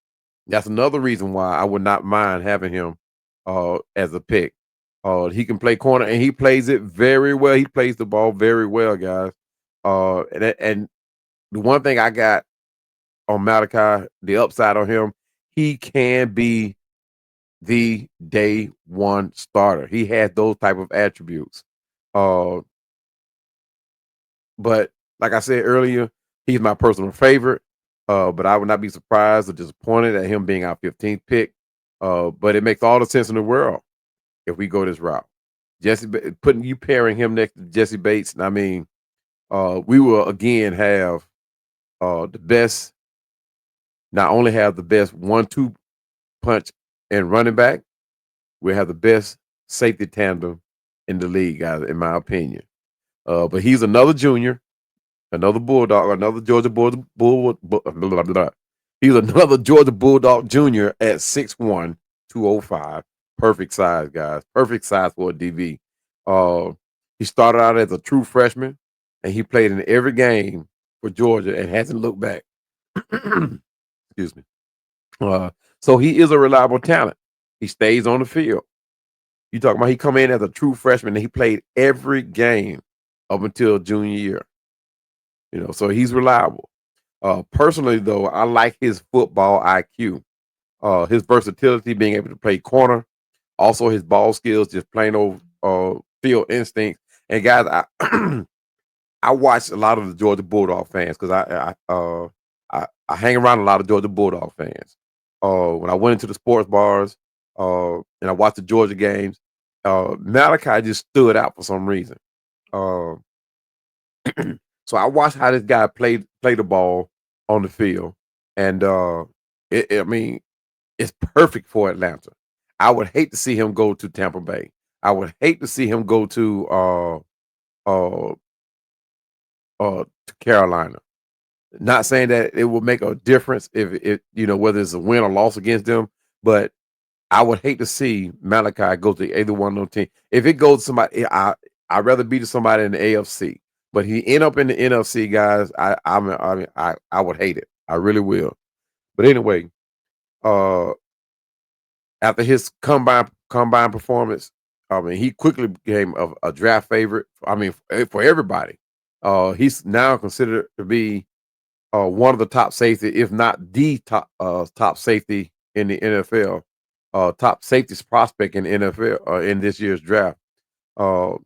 That's another reason why I would not mind having him as a pick. He can play corner, and he plays it very well. He plays the ball very well, guys. And the one thing I got on Malachi, the upside on him, he can be the day one starter. He has those type of attributes. But like I said earlier, he's my personal favorite. But I would not be surprised or disappointed at him being our 15th pick. But it makes all the sense in the world if we go this route. Pairing him next to Jesse Bates. I mean, we will again have the best. Not only have the best 1-2 punch and running back, we have the best safety tandem in the league, guys, in my opinion. But he's another junior, another Bulldog, another Georgia Bulldog. He's another Georgia Bulldog junior at 6'1", 205. Perfect size, guys. Perfect size for a DV. He started out as a true freshman, and he played in every game for Georgia and hasn't looked back. Excuse me. So he is a reliable talent. He stays on the field. You talking about he come in as a true freshman and he played every game up until junior year. You know, so he's reliable. Personally, though, I like his football IQ, his versatility, being able to play corner, also his ball skills, just plain old field instinct. And guys, I watch a lot of the Georgia Bulldog fans because I hang around a lot of Georgia Bulldog fans. When I went into the sports bars and I watched the Georgia games, Malachi just stood out for some reason. So I watched how this guy play the ball on the field, and I mean, it's perfect for Atlanta. I would hate to see him go to Tampa Bay. I would hate to see him go to Carolina. Not saying that it will make a difference if it, whether it's a win or loss against them, but I would hate to see Malachi go to either one of those teams. If it goes to somebody, I'd rather be to somebody in the AFC. But he end up in the NFC, guys. I would hate it. I really will. But anyway, after his combine performance, I mean, he quickly became a draft favorite. I mean, for everybody. He's now considered to be one of the top safety, if not the top safety in the NFL, top safeties prospect in the NFL in this year's draft. Now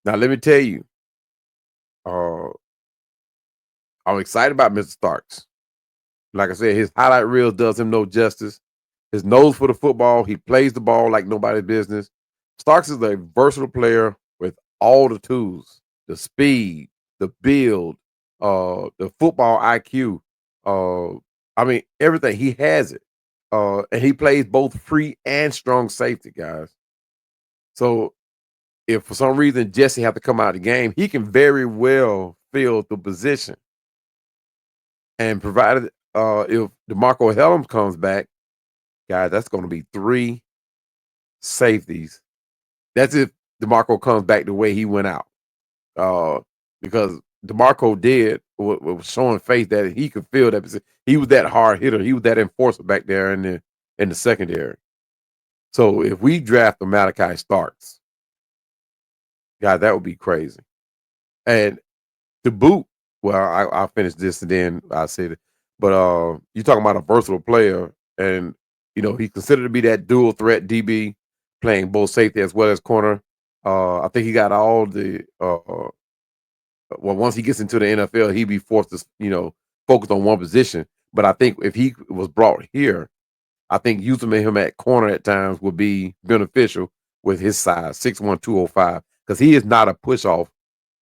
let me tell you, uh, I'm excited about Mr. Starks. Like I said, his highlight reel does him no justice. His nose for the football, he plays the ball like nobody's business. Starks is a versatile player with all the tools, the speed, the build, the football IQ. I mean, everything. He has it. And he plays both free and strong safety, guys. So if for some reason Jesse have to come out of the game, he can very well fill the position. And provided if DeMarco Hellams comes back, guys, that's going to be 3 safeties. That's if DeMarco comes back the way he went out. Because DeMarco was showing faith that he could fill that position. He was that hard hitter. He was that enforcer back there in the secondary. So if we draft the Malachi Starks, God, that would be crazy. And to boot, well, I'll finish this and then I'll say it. But you're talking about a versatile player, and he's considered to be that dual threat DB, playing both safety as well as corner. I think he got all the once he gets into the NFL, he'd be forced to focus on one position. But I think if he was brought here, I think using him at corner at times would be beneficial with his size, 6'1", 205, because he is not a push off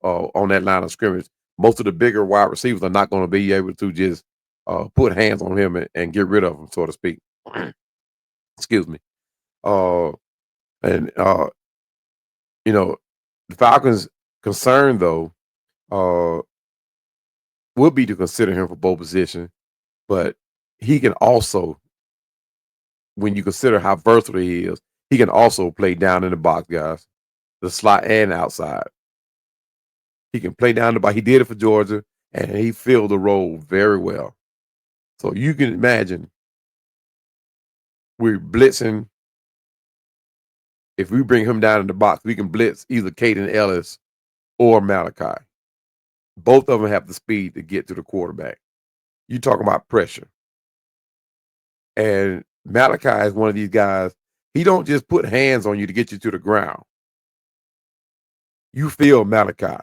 on that line of scrimmage. Most of the bigger wide receivers are not going to be able to just put hands on him and get rid of him, so to speak. Excuse me. And the Falcons' concern though would be to consider him for both positions, but he can also, when you consider how versatile he is, he can also play down in the box, guys, the slot and outside. He can play down the box. He did it for Georgia, and he filled the role very well. So you can imagine we're blitzing. If we bring him down in the box, we can blitz either Caden Ellis or Malachi. Both of them have the speed to get to the quarterback. You talk about pressure. And Malachi is one of these guys, he don't just put hands on you to get you to the ground. You feel Malachi.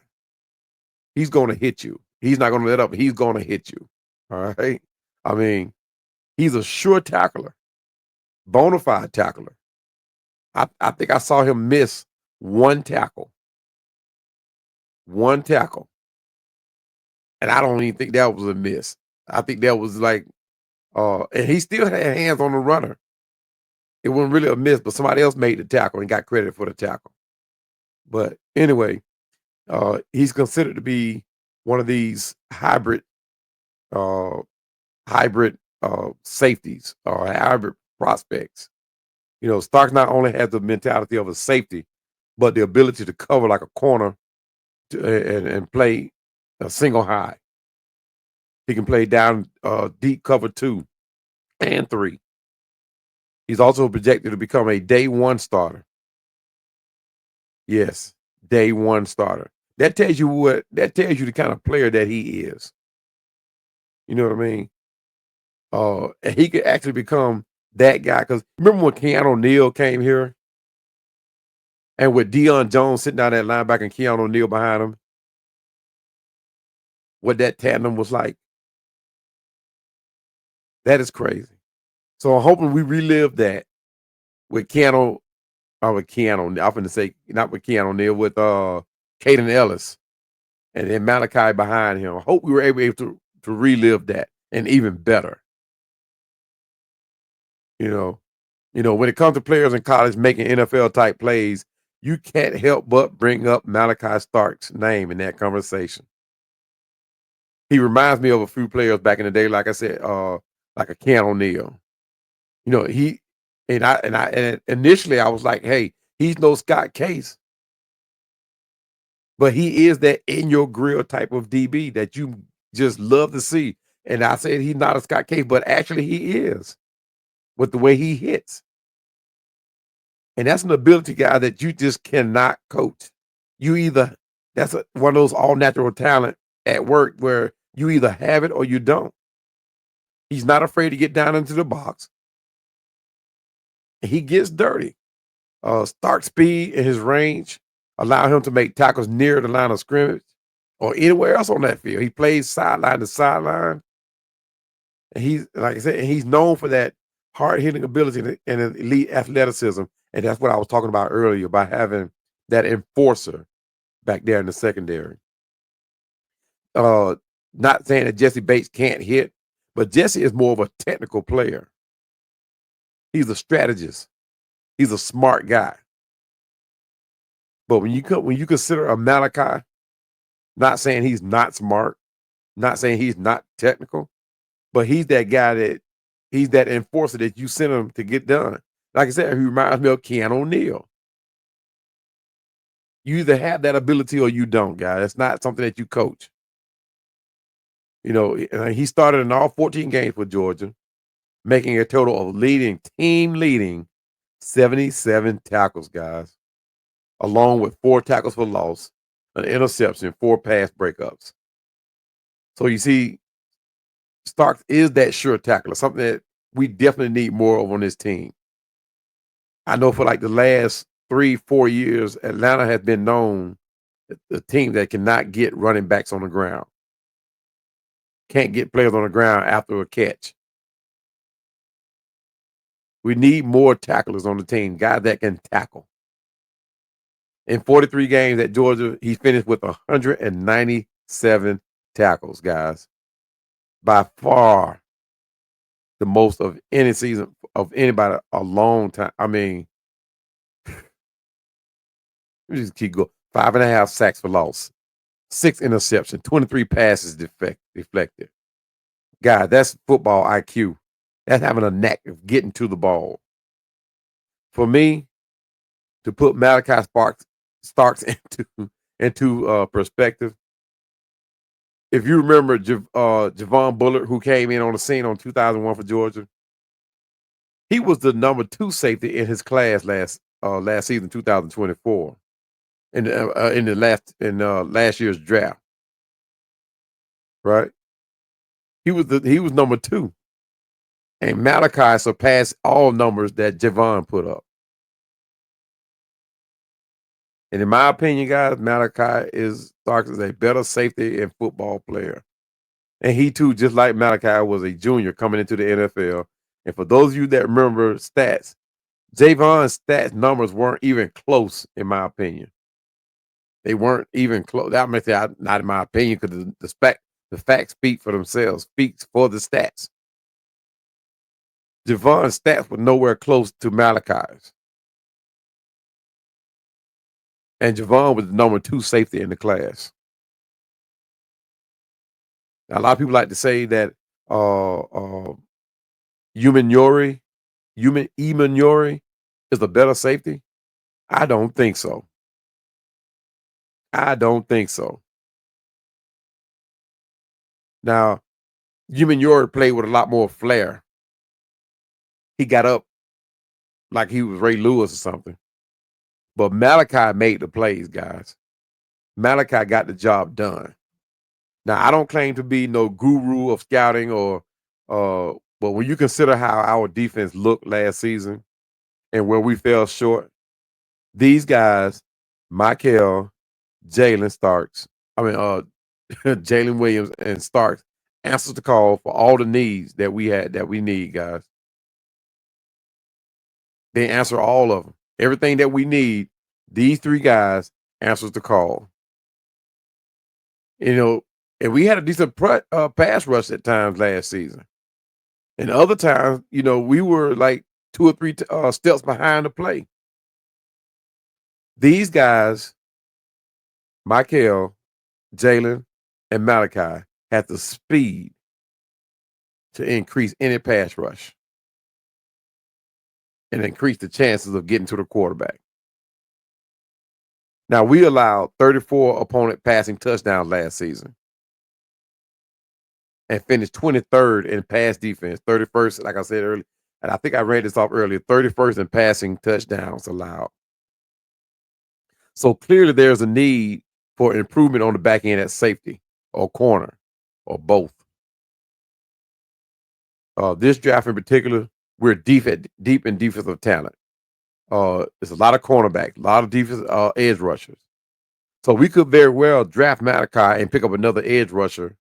He's going to hit you. He's not going to let up. He's going to hit you. All right? I mean, he's a sure tackler, bona fide tackler. I think I saw him miss one tackle. One tackle. And I don't even think that was a miss. I think that was like, and he still had hands on the runner. It wasn't really a miss, but somebody else made the tackle and got credit for the tackle. But anyway, he's considered to be one of these hybrid safeties or hybrid prospects. Starks not only has the mentality of a safety, but the ability to cover like a corner and play a single high. He can play down deep cover 2 and 3. He's also projected to become a day 1 starter. Yes, day 1 starter. That tells you the kind of player that he is. You know what I mean? And he could actually become that guy. Because remember when Keanu Neal came here? And with Deion Jones sitting down that linebacker and Keanu Neal behind him? What that tandem was like? That is crazy. So I'm hoping we relive that with Keanu. I'm going to say, not with Keanu Neal, with Caden Ellis. And then Malachi behind him. I hope we were able to relive that and even better. When it comes to players in college making NFL type plays, you can't help but bring up Malachi Starks' name in that conversation. He reminds me of a few players back in the day, like I said, like a Keanu Neal. And initially I was like, hey, he's no Scott Case. But he is that in your grill type of DB that you just love to see. And I said he's not a Scott Case, but actually he is with the way he hits. And that's an ability guy that you just cannot coach. That's one of those all natural talent at work where you either have it or you don't. He's not afraid to get down into the box. He gets dirty. Stark speed and his range allow him to make tackles near the line of scrimmage or anywhere else on that field. He plays sideline to sideline. And he's, like I said, he's known for that hard hitting ability and elite athleticism. And that's what I was talking about earlier about having that enforcer back there in the secondary. Not saying that Jesse Bates can't hit, but Jesse is more of a technical player. He's a strategist. He's a smart guy. But when you consider a Malachi, not saying he's not smart, not saying he's not technical, but he's that guy he's that enforcer that you send him to get done. Like I said, he reminds me of Keanu O'Neal. You either have that ability or you don't, guys. It's not something that you coach. You know, he started in all 14 games for Georgia, making a total of team leading 77 tackles, guys, along with 4 tackles for loss, an interception, 4 pass breakups. So you see, Starks is that sure tackler, something that we definitely need more of on this team. I know for like the last 3-4 years, Atlanta has been known the team that cannot get running backs on the ground. Can't get players on the ground after a catch. We need more tacklers on the team, guys that can tackle. In 43 games at Georgia, he finished with 197 tackles, guys. By far the most of any season of anybody a long time. I mean, we just keep going. 5.5 sacks for loss, 6 interceptions, 23 passes deflected. God, that's football IQ. That's having a knack of getting to the ball. For me, to put Malachi Starks into perspective, if you remember Javon Bullard, who came in on the scene on 2001 for Georgia, he was the number 2 safety in his class last season, 2024, in last year's draft. Right? He was number 2. And Malachi surpassed all numbers that Javon put up. And in my opinion, guys, Malachi Starks is a better safety and football player. And he too, just like Malachi, was a junior coming into the NFL. And for those of you that remember stats, Javon's stats numbers weren't even close, in my opinion. They weren't even close. I mean, not in my opinion, because the facts speak for themselves, speaks for the stats. Javon's stats were nowhere close to Malachi's. And Javon was the number 2 safety in the class. Now, a lot of people like to say that Emanyori is a better safety. I don't think so. I don't think so. Now, Emanyori played with a lot more flair. He got up like he was Ray Lewis or something. But Malachi made the plays, guys. Malachi got the job done. Now, I don't claim to be no guru of scouting but when you consider how our defense looked last season and where we fell short, these guys, Michael, Jalen Williams and Starks, answers the call for all the needs that we need, guys. They answer all of them. Everything that we need, these 3 guys answers the call. You know, and we had a decent pass rush at times last season. And other times, you know, we were like 2 or 3 steps behind the play. These guys, Michael, Jalen, and Malachi, had the speed to increase any pass rush and increase the chances of getting to the quarterback. Now, we allowed 34 opponent passing touchdowns last season and finished 23rd in pass defense, 31st, like I said earlier. And I think I read this off earlier, 31st in passing touchdowns allowed. So clearly there's a need for improvement on the back end at safety or corner or both. This draft in particular, we're deep in defensive talent. It's a lot of cornerbacks, a lot of defense edge rushers. So we could very well draft Malachi and pick up another edge rusher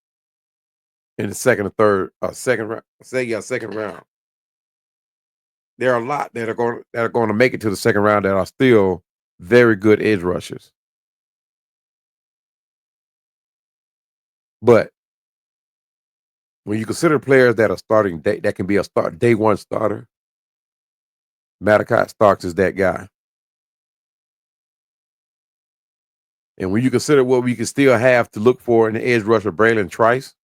in the second or third, second round. Second round. There are a lot that are going to make it to the second round that are still very good edge rushers. But when you consider players that are starting that can be a day one starter, Malachi Starks is that guy. And when you consider what we can still have to look for in the edge rusher, Braylon Trice,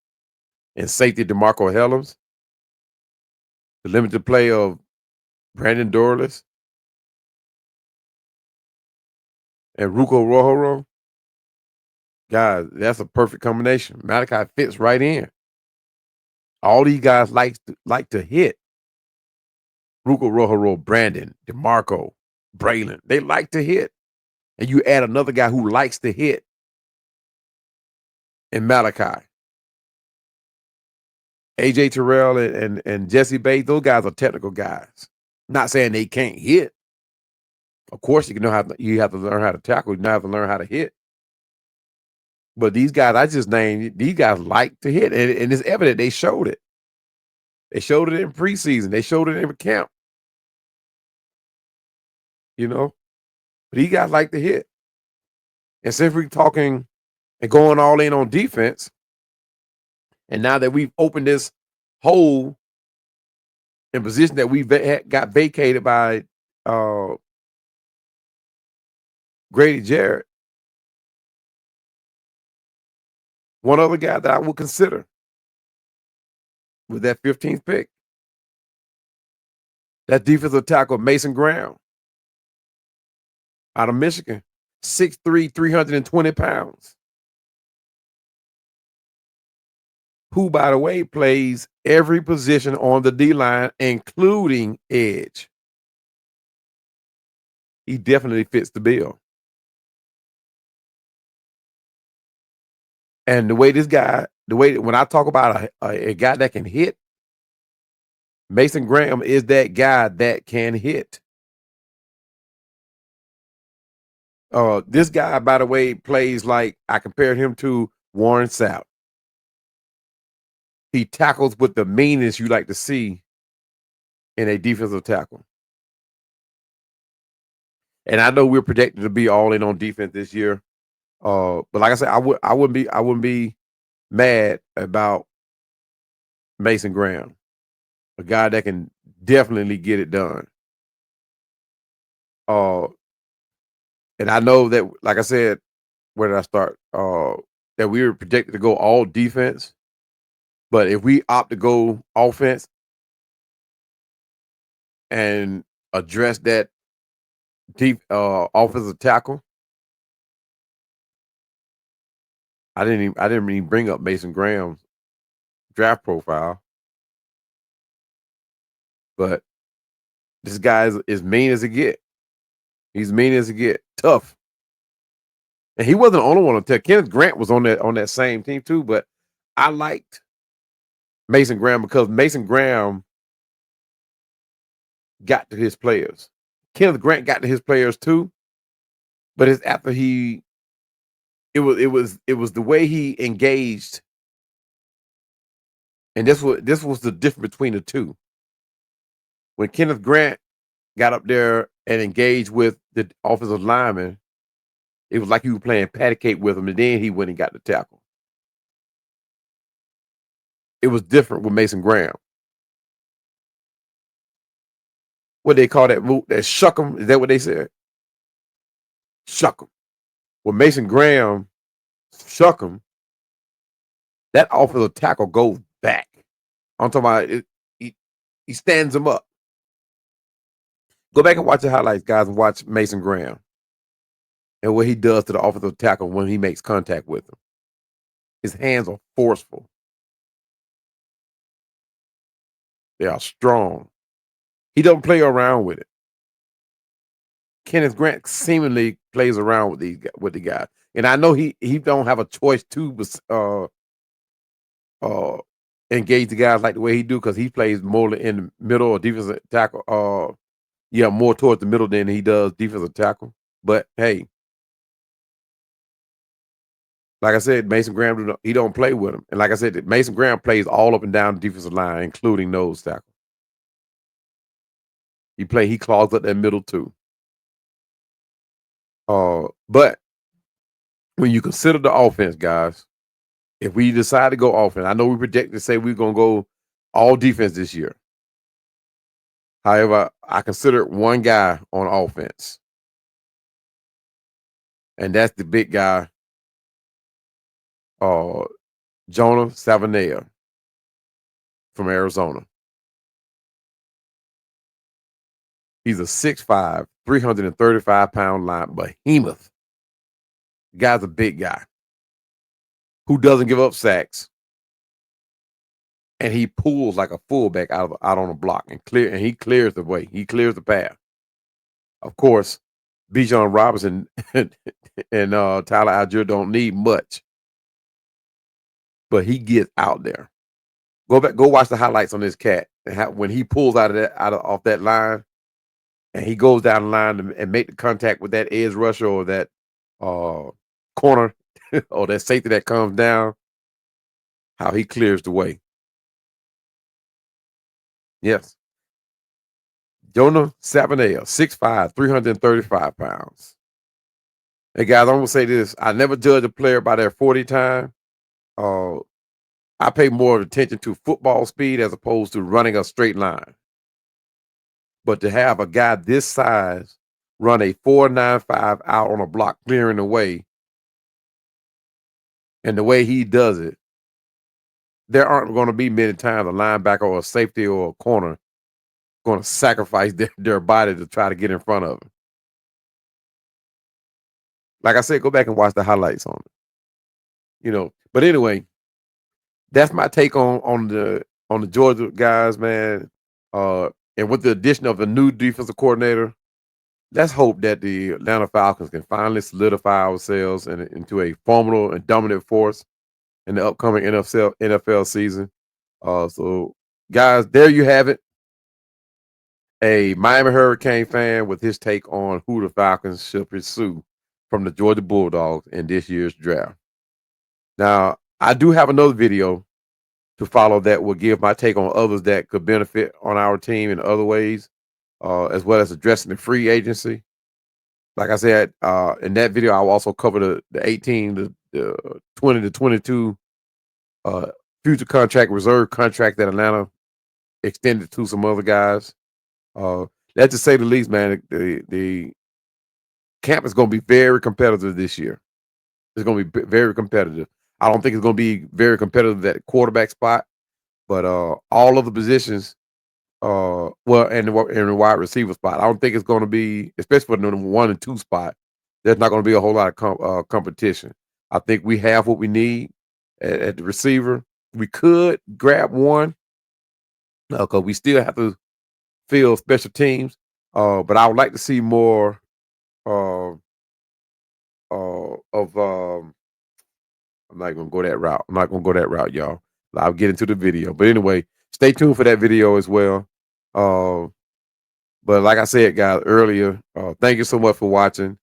and safety DeMarco Hellams, the limited play of Brandon Dorless, and Ruko Rohoro, guys, that's a perfect combination. Malachi fits right in. All these guys like to hit. Ruko Rohoro, Brandon, DeMarco, Braylon, they like to hit. And you add another guy who likes to hit in Malachi. AJ Terrell and Jesse Bates, those guys are technical guys. Not saying they can't hit. Of course, you have to learn how to tackle. You have to learn how to hit. But these guys I just named, these guys like to hit, and it's evident they showed it. They showed it in preseason. They showed it in camp. But these guys like to hit. And since we're talking and going all in on defense, and now that we've opened this hole in position that we got vacated by Grady Jarrett, one other guy that I would consider with that 15th pick, that defensive tackle Mason Graham out of Michigan, 6'3", 320 pounds. Who, by the way, plays every position on the D-line, including edge. He definitely fits the bill. And when I talk about a guy that can hit, Mason Graham is that guy that can hit. This guy, by the way, plays like I compared him to Warren Sapp. He tackles with the meanness you like to see in a defensive tackle. And I know we're projected to be all in on defense this year. But like I said, I wouldn't be mad about Mason Graham, a guy that can definitely get it done. And I know that, like I said, where did I start? That we were projected to go all defense. But if we opt to go offense and address that deep offensive tackle, I didn't even bring up Mason Graham's draft profile. But this guy is mean as it get. He's mean as it get. Tough. And he wasn't the only one to tell. Kenneth Grant was on that same team too, but I liked Mason Graham because Mason Graham got to his players. Kenneth Grant got to his players too, but it's after it was the way he engaged, and this was the difference between the two. When Kenneth Grant got up there and engaged with the offensive lineman, it was like he was playing patty cake with him, and then he went and got the tackle. It was different with Mason Graham. What they call that move? That shuck him? Is that what they said? Shuck him. When Mason Graham shuck him, that offensive tackle goes back. I'm talking about it, he stands him up. Go back and watch the highlights, guys, and watch Mason Graham and what he does to the offensive tackle when he makes contact with him. His hands are forceful. They are strong. He don't play around with it. Kenneth Grant seemingly plays around with the guy, and I know he don't have a choice to engage the guys like the way he do because he plays more in the middle or defensive tackle. Yeah, more towards the middle than he does defensive tackle. But hey, like I said, Mason Graham he don't play with him, and like I said, Mason Graham plays all up and down the defensive line, including nose tackle. He clogs up that middle too. But when you consider the offense, guys, if we decide to go offense, I know we projected to say we're gonna go all defense this year. However, I consider one guy on offense, and that's the big guy, Jonah Savanea from Arizona. He's a 6'5", 335-pound line behemoth. The guy's a big guy who doesn't give up sacks, and he pulls like a fullback out on a block and he clears the way. He clears the path. Of course, Bijan Robinson and Tyler Algier don't need much, but he gets out there. Go watch the highlights on this cat and when he pulls off that line, and he goes down the line and make the contact with that edge rusher or that corner or that safety that comes down. How he clears the way. Yes. Jonah Savanea, 6'5", 335 pounds. Hey, guys, I'm going to say this. I never judge a player by their 40 time. I pay more attention to football speed as opposed to running a straight line. But to have a guy this size run a 4.95 out on a block clearing the way, and the way he does it, there aren't going to be many times a linebacker or a safety or a corner going to sacrifice their body to try to get in front of him. Like I said, go back and watch the highlights on it. But anyway, that's my take on the Georgia guys, man. And with the addition of a new defensive coordinator, let's hope that the Atlanta Falcons can finally solidify ourselves into a formidable and dominant force in the upcoming NFL season. So, guys, there you have it. A Miami Hurricane fan with his take on who the Falcons should pursue from the Georgia Bulldogs in this year's draft. Now, I do have another video to follow that will give my take on others that could benefit on our team in other ways, as well as addressing the free agency. Like I said, in that video, I will also cover the 18, the 20 to 22 future contract, reserve contract that Atlanta extended to some other guys. Let's just say the least, man, the camp is going to be very competitive this year. It's going to be very competitive. I don't think it's going to be very competitive at the quarterback spot, but all of the positions, and the wide receiver spot, I don't think it's going to be, especially for the 1 and 2 spot, there's not going to be a whole lot of competition. I think we have what we need at the receiver. We could grab one because we still have to fill special teams, but I would like to see more of I'm not going to go that route. I'm not going to go that route, y'all. I'll get into the video. But anyway, stay tuned for that video as well. But like I said, guys, earlier, thank you so much for watching.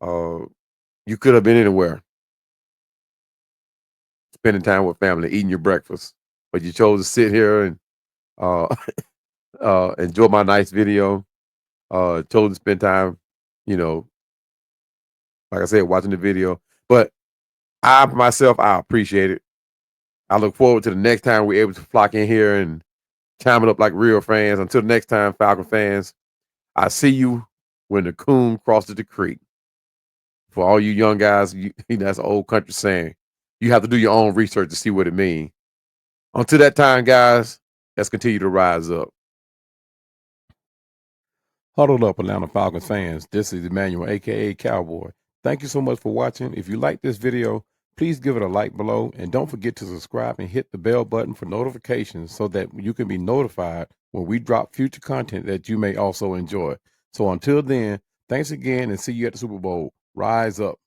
You could have been anywhere, spending time with family, eating your breakfast, but you chose to sit here and enjoy my nice video. Chose to spend time, like I said, watching the video. But I appreciate it. I look forward to the next time we're able to flock in here and chime it up like real fans. Until next time, Falcon fans, I see you when the coon crosses the creek. For all you young guys, that's an old country saying. You have to do your own research to see what it means. Until that time, guys, let's continue to rise up. Huddled up, Atlanta Falcons fans. This is Emmanuel, a.k.a. Cowboy. Thank you so much for watching. If you like this video, please give it a like below. And don't forget to subscribe and hit the bell button for notifications so that you can be notified when we drop future content that you may also enjoy. So until then, thanks again and see you at the Super Bowl. Rise up.